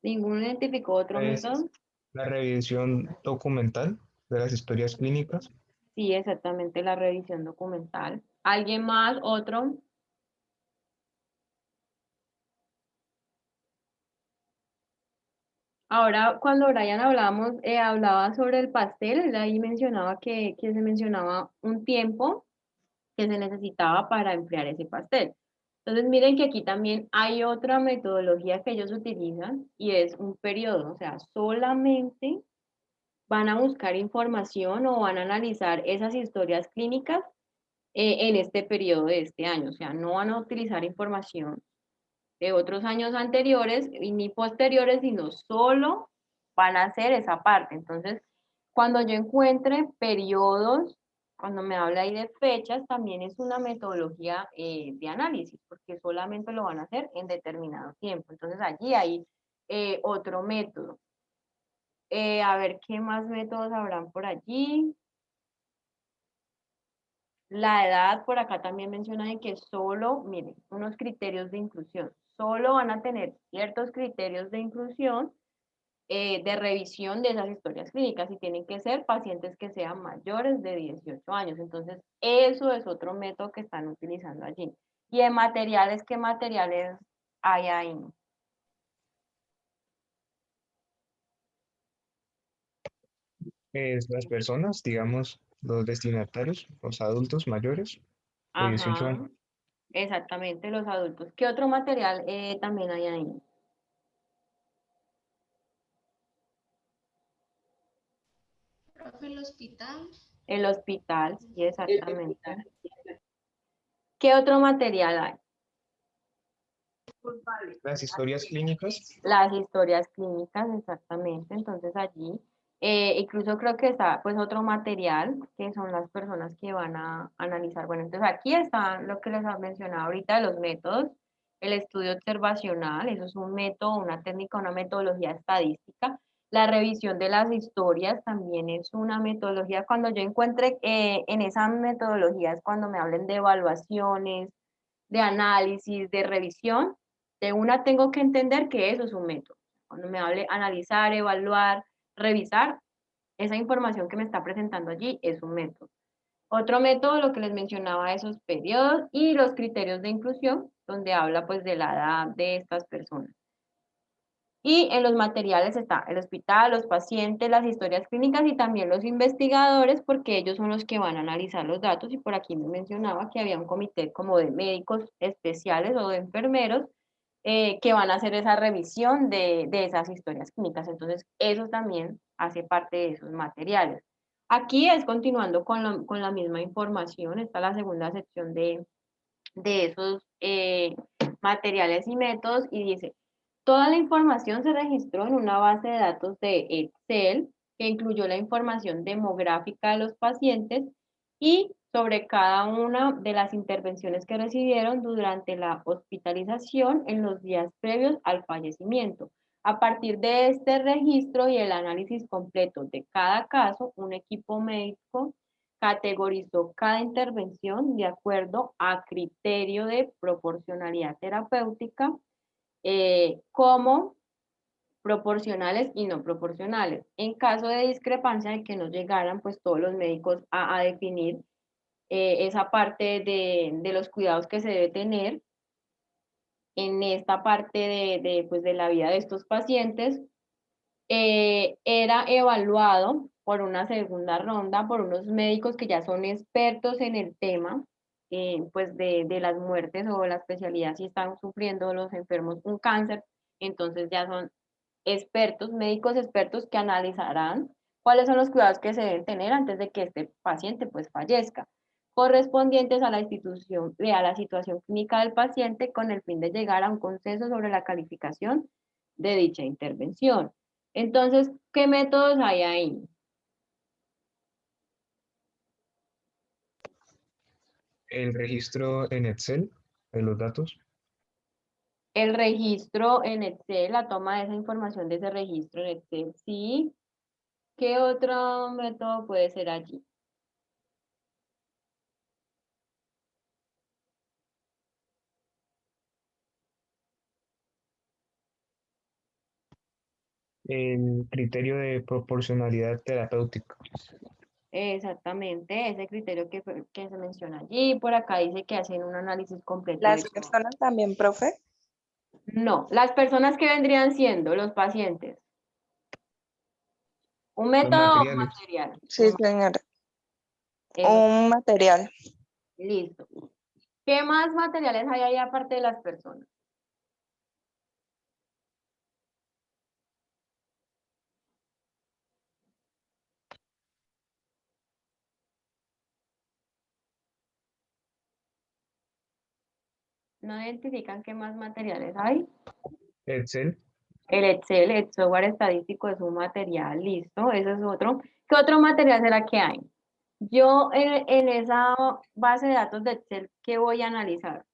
¿Ninguno identificó otro Es método? la revisión documental de las historias clínicas. Sí, exactamente, la revisión documental. ¿Alguien más? ¿Otro? Ahora, cuando Brian hablaba sobre el pastel, él ahí mencionaba que se mencionaba un tiempo que se necesitaba para enfriar ese pastel. Entonces, miren que aquí también hay otra metodología que ellos utilizan y es un periodo, o sea, solamente van a buscar información o van a analizar esas historias clínicas en este periodo de este año, o sea, no van a utilizar información de otros años anteriores y ni posteriores, sino solo van a hacer esa parte. Entonces, cuando yo encuentre periodos, cuando me habla ahí de fechas, también es una metodología de análisis, porque solamente lo van a hacer en determinado tiempo. Entonces, allí hay otro método. A ver, ¿qué más métodos habrán por allí? La edad, por acá también mencionan que solo, miren, unos criterios de inclusión. Solo van a tener ciertos criterios de inclusión, de revisión de esas historias clínicas y tienen que ser pacientes que sean mayores de 18 años. Entonces, eso es otro método que están utilizando allí. Y en materiales, ¿qué materiales hay ahí? Las personas, digamos, los destinatarios, los adultos mayores de 18 Ajá, años. exactamente, los adultos. ¿Qué otro material también hay ahí? Profe, el hospital. El hospital, sí, exactamente. ¿Qué otro material hay? Las historias clínicas. Las historias clínicas, exactamente. Entonces allí, incluso creo que está pues otro material que son las personas que van a analizar. Bueno, entonces aquí está lo que les he mencionado ahorita de los métodos. El estudio observacional, eso es un método, una técnica, una metodología estadística. La revisión de las historias también es una metodología. Cuando yo encuentre en esa metodología es cuando me hablen de evaluaciones, de análisis, de revisión, de una tengo que entender que eso es un método. Cuando me hable analizar, evaluar, revisar, esa información que me está presentando allí es un método. Otro método, lo que les mencionaba, esos periodos y los criterios de inclusión, donde habla pues de la edad de estas personas. Y en los materiales está el hospital, los pacientes, las historias clínicas y también los investigadores, porque ellos son los que van a analizar los datos. Y por aquí me mencionaba que había un comité como de médicos especiales o de enfermeros que van a hacer esa revisión de esas historias clínicas. Entonces, eso también hace parte de esos materiales. Aquí es continuando con la misma información, está la segunda sección de esos materiales y métodos y dice, toda la información se registró en una base de datos de Excel que incluyó la información demográfica de los pacientes y sobre cada una de las intervenciones que recibieron durante la hospitalización en los días previos al fallecimiento. A partir de este registro y el análisis completo de cada caso, un equipo médico categorizó cada intervención de acuerdo a criterio de proporcionalidad terapéutica como proporcionales y no proporcionales. En caso de discrepancia de que no llegaran pues todos los médicos a definir esa parte de los cuidados que se debe tener en esta parte pues, de la vida de estos pacientes, era evaluado por una segunda ronda por unos médicos que ya son expertos en el tema, pues de las muertes o la especialidad si están sufriendo los enfermos un cáncer, entonces ya son expertos, médicos expertos que analizarán cuáles son los cuidados que se deben tener antes de que este paciente pues fallezca, correspondientes a la institución, a la situación clínica del paciente con el fin de llegar a un consenso sobre la calificación de dicha intervención. Entonces, ¿qué métodos hay ahí? El registro en Excel de los datos. El registro en Excel, la toma de esa información de ese registro en Excel, sí. ¿Qué otro método puede ser allí? El criterio de proporcionalidad terapéutica. Exactamente, ese criterio que se menciona allí. Por acá dice que hacen un análisis completo de Las todo. personas también, profe. No, las personas que vendrían siendo los pacientes. ¿Un Los método o un materiales. material? Sí, señora. Eso, Un material. listo. ¿Qué más materiales hay ahí aparte de las personas? ¿No identifican qué más materiales hay? Excel. El Excel, el software estadístico es un material, listo, eso es otro. ¿Qué otro material será que hay? Yo en esa base de datos de Excel, ¿qué voy a analizar?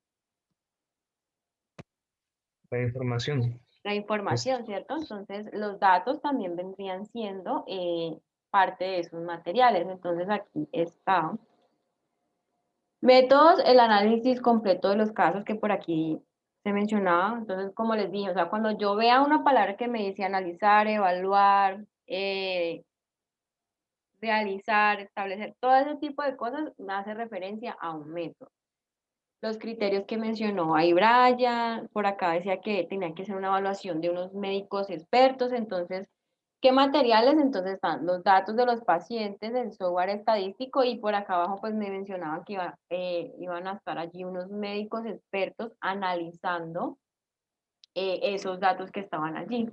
La información. La información, ¿cierto? Entonces, los datos también vendrían siendo parte de esos materiales. Entonces, aquí está. Métodos, el análisis completo de los casos que por aquí se mencionaba. Entonces, como les dije, o sea, cuando yo vea una palabra que me dice analizar, evaluar, realizar, establecer, todo ese tipo de cosas me hace referencia a un método. Los criterios que mencionó ahí Brian, por acá decía que tenía que ser una evaluación de unos médicos expertos, entonces, ¿qué materiales? Entonces están los datos de los pacientes, el software estadístico y por acá abajo pues me mencionaban que iban a estar allí unos médicos expertos analizando esos datos que estaban allí.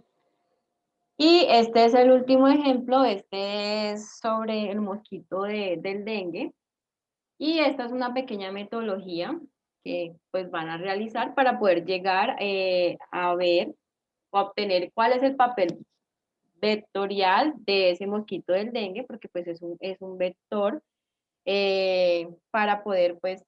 Y este es el último ejemplo, este es sobre el mosquito del dengue. Y esta es una pequeña metodología que pues van a realizar para poder llegar a ver o obtener cuál es el papel vectorial de ese mosquito del dengue, porque pues es un vector para poder pues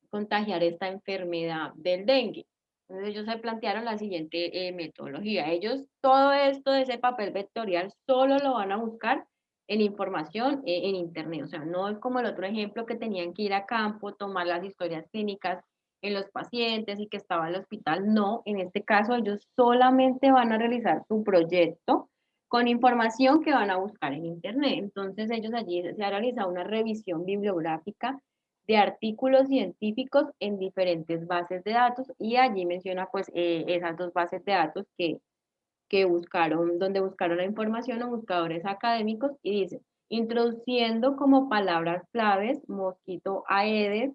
contagiar esta enfermedad del dengue. Entonces ellos se plantearon la siguiente metodología. Ellos todo esto de ese papel vectorial solo lo van a buscar en información en internet. O sea, no es como el otro ejemplo que tenían que ir a campo, tomar las historias clínicas en los pacientes y que estaba en el hospital. No, en este caso ellos solamente van a realizar su proyecto con información que van a buscar en internet. Entonces ellos allí se ha realizado una revisión bibliográfica de artículos científicos en diferentes bases de datos y allí menciona pues esas dos bases de datos que buscaron, donde buscaron la información o buscadores académicos y dice, introduciendo como palabras claves mosquito Aedes,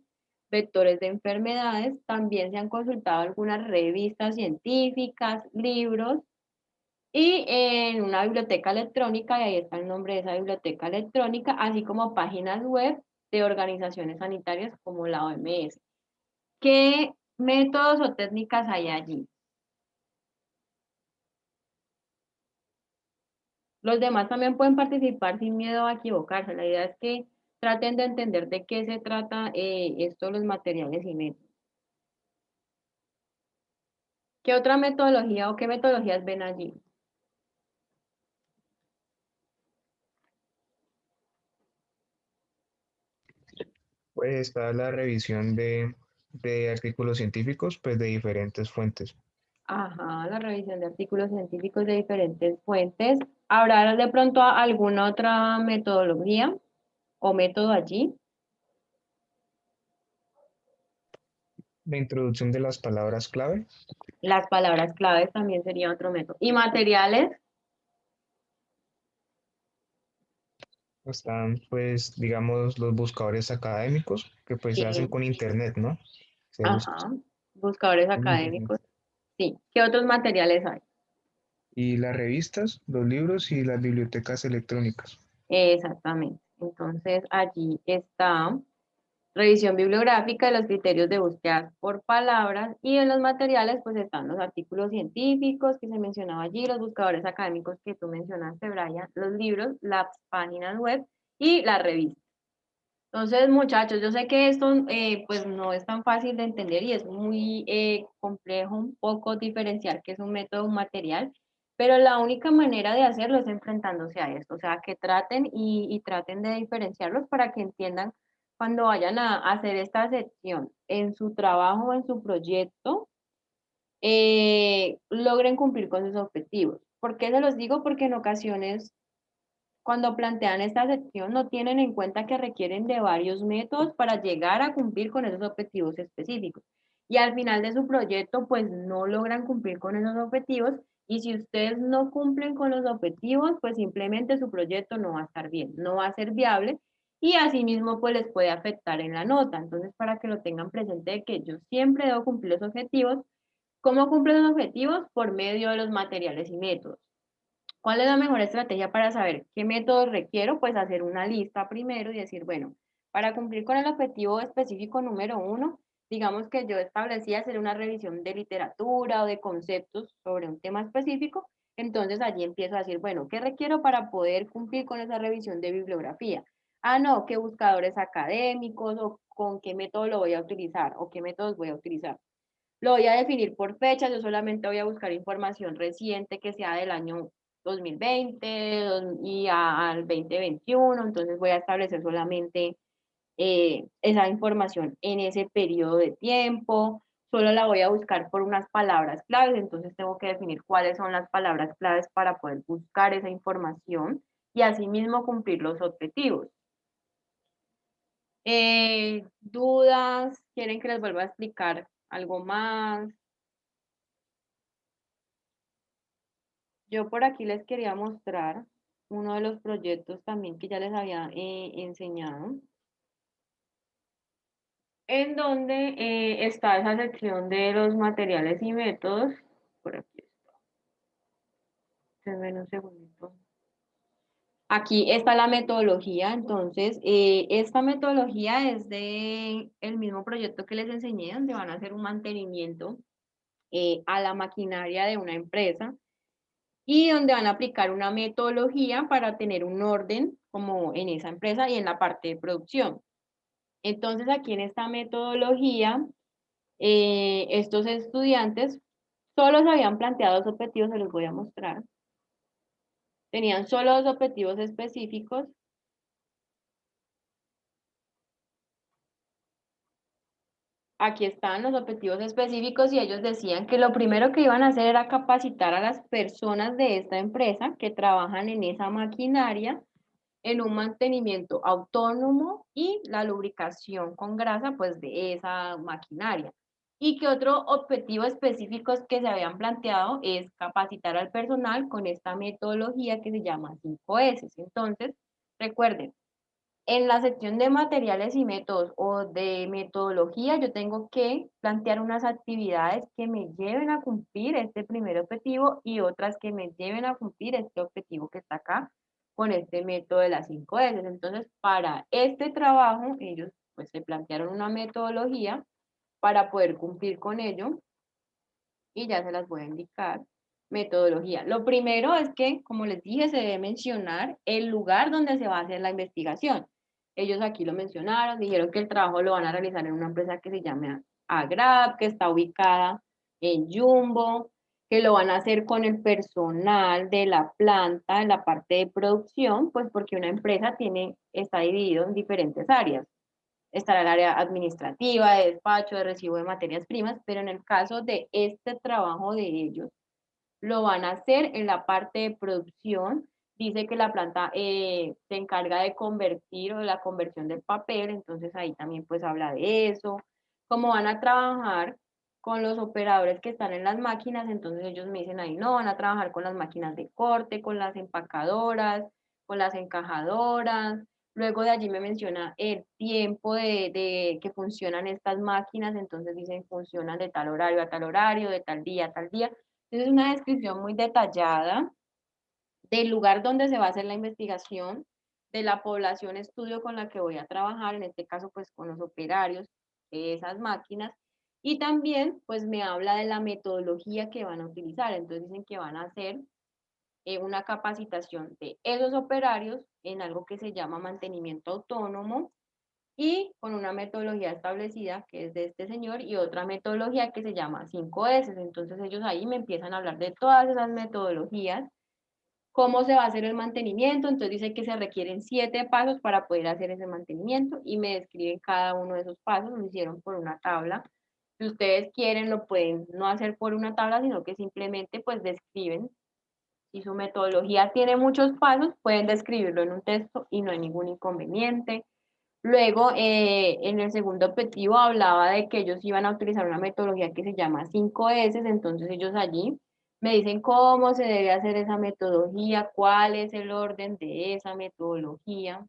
vectores de enfermedades, también se han consultado algunas revistas científicas, libros y en una biblioteca electrónica, y ahí está el nombre de esa biblioteca electrónica, así como páginas web de organizaciones sanitarias como la OMS. ¿Qué métodos o técnicas hay allí? Los demás también pueden participar sin miedo a equivocarse. La idea es que traten de entender de qué se trata esto, los materiales y métodos. ¿Qué otra metodología o qué metodologías ven allí? Pues está la revisión de artículos científicos, pues de diferentes fuentes. Ajá, la revisión de artículos científicos de diferentes fuentes. ¿Habrá de pronto alguna otra metodología o método allí? La introducción de las palabras clave. Las palabras claves también sería otro método. ¿Y materiales? Están, pues, digamos, los buscadores académicos, que pues se hacen Sí. con internet, ¿no? Se busca Ajá, buscadores con internet. académicos. Sí. ¿Qué otros materiales hay? Y las revistas, los libros y las bibliotecas electrónicas. Exactamente. Entonces, allí está revisión bibliográfica de los criterios de búsqueda por palabras y en los materiales pues están los artículos científicos que se mencionaba allí, los buscadores académicos que tú mencionaste, Brian, los libros, las páginas web y la revista. Entonces, muchachos, yo sé que esto pues no es tan fácil de entender y es muy complejo un poco diferenciar qué es un método, un material, pero la única manera de hacerlo es enfrentándose a esto, o sea, que traten y traten de diferenciarlos para que entiendan cuando vayan a hacer esta sección en su trabajo o en su proyecto, logren cumplir con sus objetivos. ¿Por qué se los digo? Porque en ocasiones cuando plantean esta sección no tienen en cuenta que requieren de varios métodos para llegar a cumplir con esos objetivos específicos. Y al final de su proyecto, pues no logran cumplir con esos objetivos. Y si ustedes no cumplen con los objetivos, pues simplemente su proyecto no va a estar bien, no va a ser viable y asimismo pues les puede afectar en la nota. Entonces, para que lo tengan presente de que yo siempre debo cumplir los objetivos. ¿Cómo cumplo los objetivos? Por medio de los materiales y métodos. ¿Cuál es la mejor estrategia para saber qué métodos requiero? Pues hacer una lista primero y decir, bueno, para cumplir con el objetivo específico número 1, digamos que yo establecí hacer una revisión de literatura o de conceptos sobre un tema específico, entonces allí empiezo a decir, bueno, ¿qué requiero para poder cumplir con esa revisión de bibliografía? Ah, no, ¿qué buscadores académicos o con qué método lo voy a utilizar o qué métodos voy a utilizar? Lo voy a definir por fecha, yo solamente voy a buscar información reciente que sea del año 2020 y al 2021, entonces voy a establecer solamente esa información en ese periodo de tiempo, solo la voy a buscar por unas palabras claves, entonces tengo que definir cuáles son las palabras claves para poder buscar esa información y asimismo cumplir los objetivos. ¿Dudas? ¿Quieren que les vuelva a explicar algo más? Yo por aquí les quería mostrar uno de los proyectos también que ya les había enseñado, en donde está esa sección de los materiales y métodos. Por aquí está. Denme un segundito. Aquí está la metodología, entonces esta metodología es de el mismo proyecto que les enseñé, donde van a hacer un mantenimiento a la maquinaria de una empresa y donde van a aplicar una metodología para tener un orden como en esa empresa y en la parte de producción. Entonces aquí en esta metodología, estos estudiantes solo se habían planteado dos objetivos, se los voy a mostrar. Tenían solo dos objetivos específicos. Aquí están los objetivos específicos y ellos decían que lo primero que iban a hacer era capacitar a las personas de esta empresa que trabajan en esa maquinaria en un mantenimiento autónomo y la lubricación con grasa pues de esa maquinaria. Y que otro objetivo específico que se habían planteado es capacitar al personal con esta metodología que se llama 5S. Entonces, recuerden, en la sección de materiales y métodos o de metodología, yo tengo que plantear unas actividades que me lleven a cumplir este primer objetivo y otras que me lleven a cumplir este objetivo que está acá con este método de las 5S. Entonces, para este trabajo, ellos pues se plantearon una metodología para poder cumplir con ello y ya se las voy a indicar. Metodología. Lo primero es que, como les dije, se debe mencionar el lugar donde se va a hacer la investigación. Ellos aquí lo mencionaron, dijeron que el trabajo lo van a realizar en una empresa que se llama Agrap, que está ubicada en Jumbo, que lo van a hacer con el personal de la planta, en la parte de producción, pues porque una empresa está dividido en diferentes áreas. estará el área administrativa, de despacho, de recibo de materias primas, pero en el caso de este trabajo de ellos, lo van a hacer en la parte de producción. Dice que la planta se encarga de convertir o de la conversión del papel, entonces ahí también pues habla de eso. Cómo van a trabajar con los operadores que están en las máquinas, entonces ellos me dicen ahí, no, van a trabajar con las máquinas de corte, con las empacadoras, con las encajadoras. Luego de allí me menciona el tiempo de que funcionan estas máquinas, entonces dicen funcionan de tal horario a tal horario, de tal día a tal día. Entonces es una descripción muy detallada del lugar donde se va a hacer la investigación, de la población estudio con la que voy a trabajar, en este caso pues con los operarios de esas máquinas, y también pues me habla de la metodología que van a utilizar. Entonces dicen que van a hacer una capacitación de esos operarios en algo que se llama mantenimiento autónomo, y con una metodología establecida que es de este señor y otra metodología que se llama 5S. Entonces ellos ahí me empiezan a hablar de todas esas metodologías, cómo se va a hacer el mantenimiento. Entonces dice que se requieren 7 pasos para poder hacer ese mantenimiento y me describen cada uno de esos pasos, lo hicieron por una tabla. Si ustedes quieren lo pueden no hacer por una tabla, sino que simplemente pues describen. Si su metodología tiene muchos pasos, pueden describirlo en un texto y no hay ningún inconveniente. Luego, en el segundo objetivo hablaba de que ellos iban a utilizar una metodología que se llama 5S, entonces ellos allí me dicen cómo se debe hacer esa metodología, cuál es el orden de esa metodología.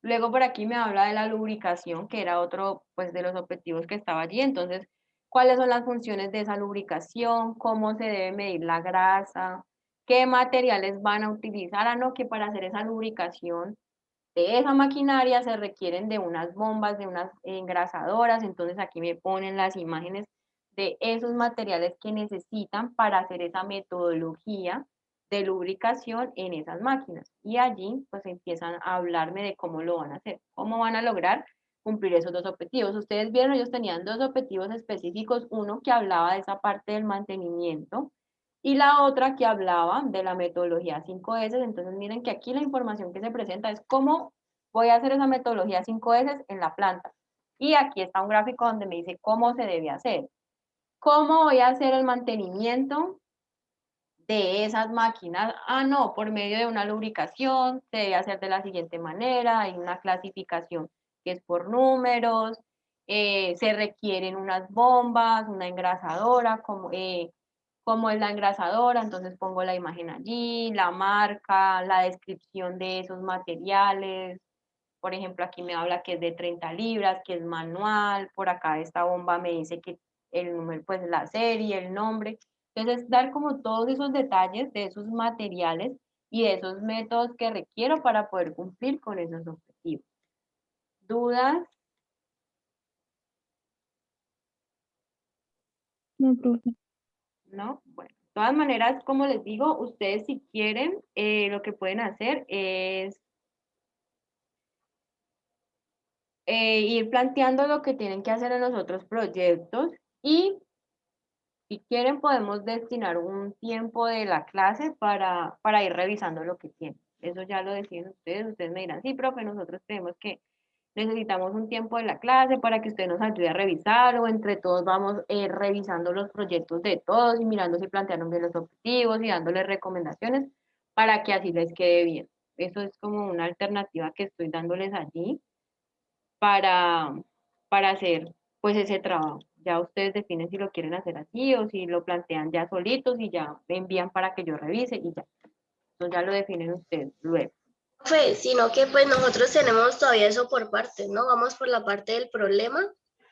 Luego por aquí me habla de la lubricación, que era otro pues, de los objetivos que estaba allí, entonces, cuáles son las funciones de esa lubricación, cómo se debe medir la grasa, qué materiales van a utilizar. No, que para hacer esa lubricación de esa maquinaria se requieren de unas bombas, de unas engrasadoras. Entonces aquí me ponen las imágenes de esos materiales que necesitan para hacer esa metodología de lubricación en esas máquinas. Y allí pues empiezan a hablarme de cómo lo van a hacer, cómo van a lograr cumplir esos 2 objetivos. Ustedes vieron, ellos tenían 2 objetivos específicos, uno que hablaba de esa parte del mantenimiento, y la otra que hablaba de la metodología 5S. Entonces miren que aquí la información que se presenta es cómo voy a hacer esa metodología 5S en la planta. Y aquí está un gráfico donde me dice cómo se debe hacer. ¿Cómo voy a hacer el mantenimiento de esas máquinas? No, por medio de una lubricación, se debe hacer de la siguiente manera, hay una clasificación que es por números, se requieren unas bombas, una engrasadora, cómo es la engrasadora, entonces pongo la imagen allí, la marca, la descripción de esos materiales. Por ejemplo, aquí me habla que es de 30 libras, que es manual. Por acá esta bomba me dice que el número, pues la serie, el nombre. Entonces, dar como todos esos detalles de esos materiales y de esos métodos que requiero para poder cumplir con esos objetivos. ¿Dudas? No, profe. ¿No? Bueno, de todas maneras, como les digo, ustedes si quieren, lo que pueden hacer es ir planteando lo que tienen que hacer en los otros proyectos, y si quieren podemos destinar un tiempo de la clase para ir revisando lo que tienen. Eso ya lo deciden ustedes me dirán, sí, profe, nosotros creemos que necesitamos un tiempo de la clase para que usted nos ayude a revisar, o entre todos vamos revisando los proyectos de todos y mirando si plantearon bien los objetivos y dándoles recomendaciones para que así les quede bien. Eso es como una alternativa que estoy dándoles allí para, para hacer pues ese trabajo. Ya ustedes definen si lo quieren hacer así o si lo plantean ya solitos y ya me envían para que yo revise y ya. Entonces ya lo definen ustedes luego. Profe, sino que pues nosotros tenemos todavía eso por partes, ¿no? Vamos por la parte del problema.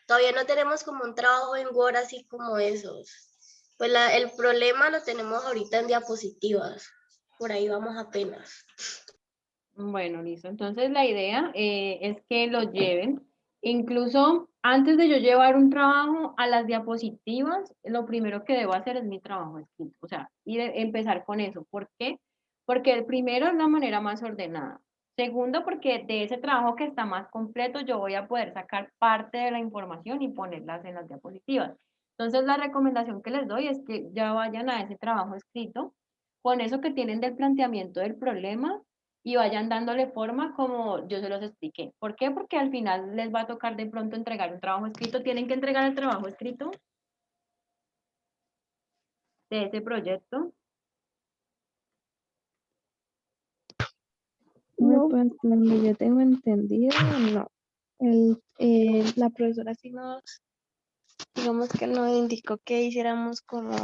Todavía no tenemos como un trabajo en Word así como esos. Pues el problema lo tenemos ahorita en diapositivas. Por ahí vamos apenas. Bueno, listo. Entonces la idea es que lo lleven. Incluso antes de yo llevar un trabajo a las diapositivas, lo primero que debo hacer es mi trabajo escrito. O sea, empezar con eso. ¿Por qué? Porque el primero es la manera más ordenada. Segundo, porque de ese trabajo que está más completo, yo voy a poder sacar parte de la información y ponerlas en las diapositivas. Entonces, la recomendación que les doy es que ya vayan a ese trabajo escrito, con eso que tienen del planteamiento del problema, y vayan dándole forma como yo se los expliqué. ¿Por qué? Porque al final les va a tocar de pronto entregar un trabajo escrito. Tienen que entregar el trabajo escrito de ese proyecto. No, pues donde yo tengo entendido, no. La profesora sí nos, digamos que nos indicó que hiciéramos como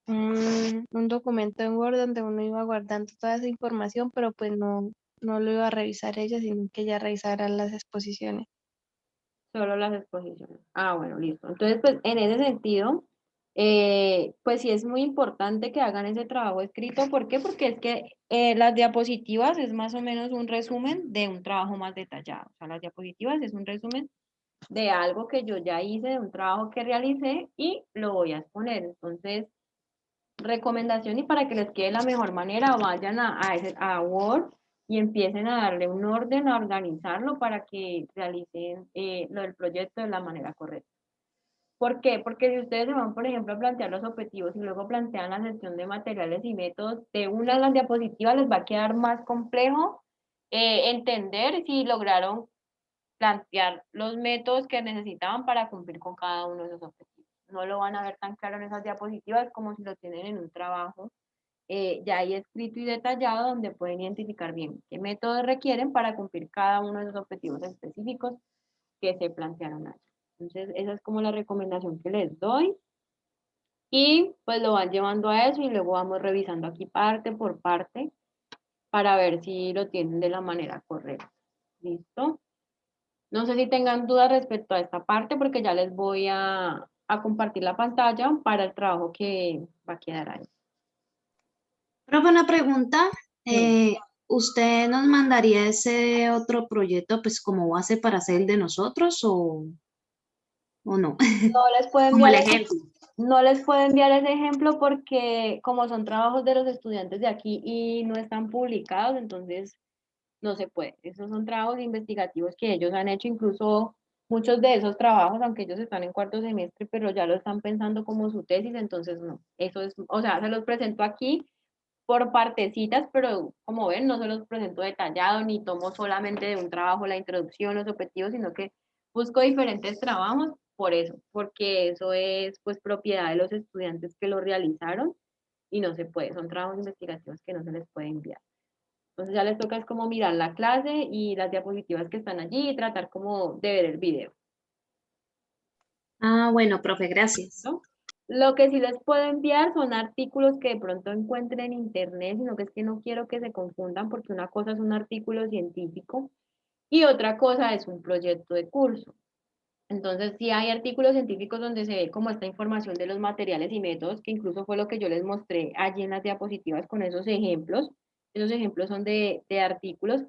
un documento en Word donde uno iba guardando toda esa información, pero pues no lo iba a revisar ella, sino que ella revisara las exposiciones. Solo las exposiciones. Ah, bueno, listo. Entonces, pues en ese sentido, pues sí es muy importante que hagan ese trabajo escrito. ¿Por qué? Porque es que las diapositivas es más o menos un resumen de un trabajo más detallado. O sea, las diapositivas es un resumen de algo que yo ya hice, de un trabajo que realicé y lo voy a exponer. Entonces, recomendación y para que les quede la mejor manera, vayan a Word y empiecen a darle un orden, a organizarlo para que realicen lo del proyecto de la manera correcta. ¿Por qué? Porque si ustedes se van, por ejemplo, a plantear los objetivos y luego plantean la gestión de materiales y métodos de una de las diapositivas, les va a quedar más complejo entender si lograron plantear los métodos que necesitaban para cumplir con cada uno de esos objetivos. No lo van a ver tan claro en esas diapositivas como si lo tienen en un trabajo ya ahí escrito y detallado donde pueden identificar bien qué métodos requieren para cumplir cada uno de esos objetivos específicos que se plantearon ahí. Entonces, esa es como la recomendación que les doy. Y pues lo van llevando a eso y luego vamos revisando aquí parte por parte para ver si lo tienen de la manera correcta. ¿Listo? No sé si tengan dudas respecto a esta parte porque ya les voy a compartir la pantalla para el trabajo que va a quedar ahí. Profe, una pregunta. Sí. ¿Usted nos mandaría ese otro proyecto pues como base para hacer el de nosotros o no? No les puedo Como enviar el ese, ejemplo. no les puedo enviar ese ejemplo porque como son trabajos de los estudiantes de aquí y no están publicados, entonces no se puede. Esos son trabajos investigativos que ellos han hecho, incluso muchos de esos trabajos, aunque ellos están en cuarto semestre, pero ya lo están pensando como su tesis, entonces no. Eso es, o sea, se los presento aquí por partecitas, pero como ven, no se los presento detallado, ni tomo solamente de un trabajo la introducción, los objetivos, sino que busco diferentes trabajos por eso, porque eso es pues propiedad de los estudiantes que lo realizaron y no se puede, son trabajos investigativos que no se les puede enviar. Entonces ya les toca es como mirar la clase y las diapositivas que están allí y tratar como de ver el video. Ah, bueno, profe, gracias. ¿No? Lo que sí les puedo enviar son artículos que de pronto encuentren en internet, sino que es que no quiero que se confundan porque una cosa es un artículo científico y otra cosa es un proyecto de curso. Entonces, sí hay artículos científicos donde se ve como esta información de los materiales y métodos, que incluso fue lo que yo les mostré allí en las diapositivas con esos ejemplos. Esos ejemplos son de artículos,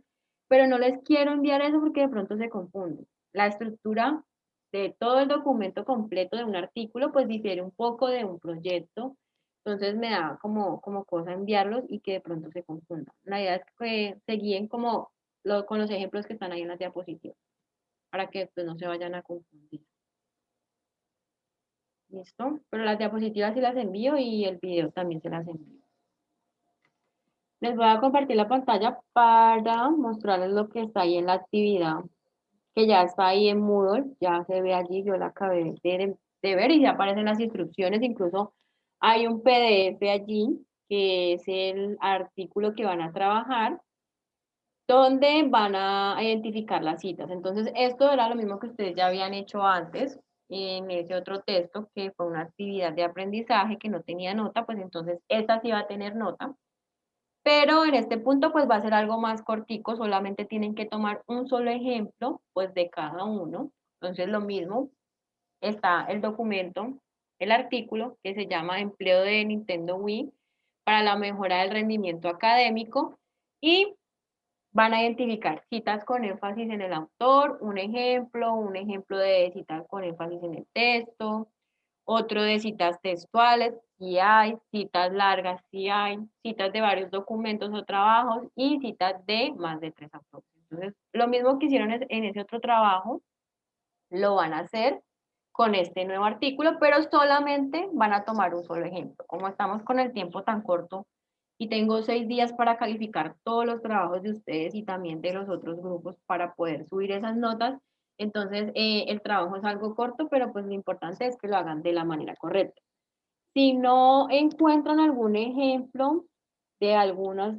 pero no les quiero enviar eso porque de pronto se confunden. La estructura de todo el documento completo de un artículo, pues difiere un poco de un proyecto. Entonces me da como cosa enviarlos y que de pronto se confundan. La idea es que se guíen como con los ejemplos que están ahí en las diapositivas, para que pues, no se vayan a confundir. ¿Listo? Pero las diapositivas sí las envío y el video también se las envío. Les voy a compartir la pantalla para mostrarles lo que está ahí en la actividad, que ya está ahí en Moodle, ya se ve allí, yo la acabé de ver y ya aparecen las instrucciones, incluso hay un PDF allí, que es el artículo que van a trabajar, donde van a identificar las citas. Entonces, esto era lo mismo que ustedes ya habían hecho antes en ese otro texto, que fue una actividad de aprendizaje que no tenía nota, pues entonces esta sí va a tener nota. Pero en este punto pues va a ser algo más cortico, solamente tienen que tomar un solo ejemplo pues de cada uno. Entonces lo mismo, está el documento, el artículo que se llama Empleo de Nintendo Wii para la mejora del rendimiento académico y van a identificar citas con énfasis en el autor, un ejemplo de citas con énfasis en el texto, otro de citas textuales, si hay, citas largas, si hay, citas de varios documentos o trabajos y citas de más de 3 autores. Entonces, lo mismo que hicieron en ese otro trabajo, lo van a hacer con este nuevo artículo, pero solamente van a tomar un solo ejemplo. Como estamos con el tiempo tan corto y tengo 6 días para calificar todos los trabajos de ustedes y también de los otros grupos para poder subir esas notas. Entonces, el trabajo es algo corto, pero pues lo importante es que lo hagan de la manera correcta. Si no encuentran algún ejemplo de algunos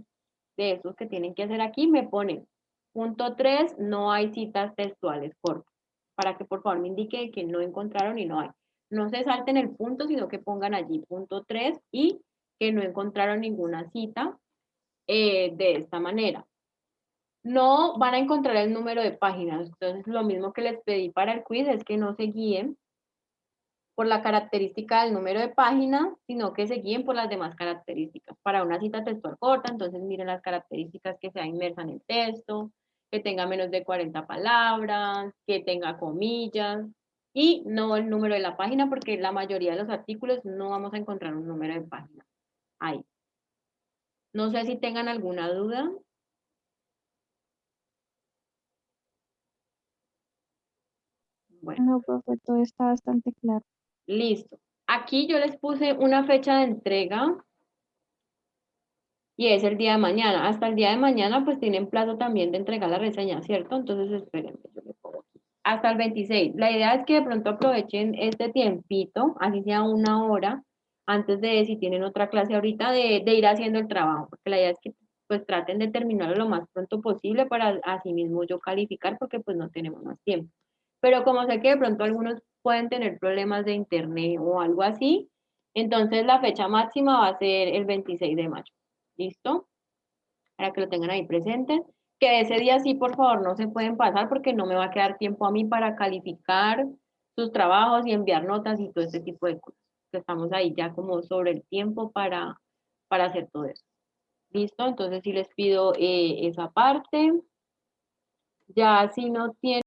de esos que tienen que hacer aquí, me ponen punto 3, no hay citas textuales cortas, para que por favor me indique que no encontraron y no hay. No se salten el punto, sino que pongan allí punto 3 y que no encontraron ninguna cita de esta manera. No van a encontrar el número de páginas, entonces lo mismo que les pedí para el quiz es que no se guíen por la característica del número de página, sino que se guíen por las demás características. Para una cita textual corta, entonces miren las características que sea inmersa en el texto, que tenga menos de 40 palabras, que tenga comillas, y no el número de la página, porque la mayoría de los artículos no vamos a encontrar un número de página ahí. No sé si tengan alguna duda. Bueno. No, profe, todo está bastante claro. Listo. Aquí yo les puse una fecha de entrega y es el día de mañana. Hasta el día de mañana pues tienen plazo también de entregar la reseña, ¿cierto? Entonces espérenme, yo le pongo aquí. Hasta el 26. La idea es que de pronto aprovechen este tiempito, así sea 1 hora, antes de si tienen otra clase ahorita, de ir haciendo el trabajo, porque la idea es que pues traten de terminarlo lo más pronto posible para así mismo yo calificar, porque pues no tenemos más tiempo. Pero como sé que de pronto algunos pueden tener problemas de internet o algo así, entonces la fecha máxima va a ser el 26 de mayo. ¿Listo? Para que lo tengan ahí presente. Que ese día sí, por favor, no se pueden pasar porque no me va a quedar tiempo a mí para calificar sus trabajos y enviar notas y todo ese tipo de cosas. Que estamos ahí ya como sobre el tiempo para hacer todo eso. ¿Listo? Entonces sí les pido esa parte. Ya si no tienen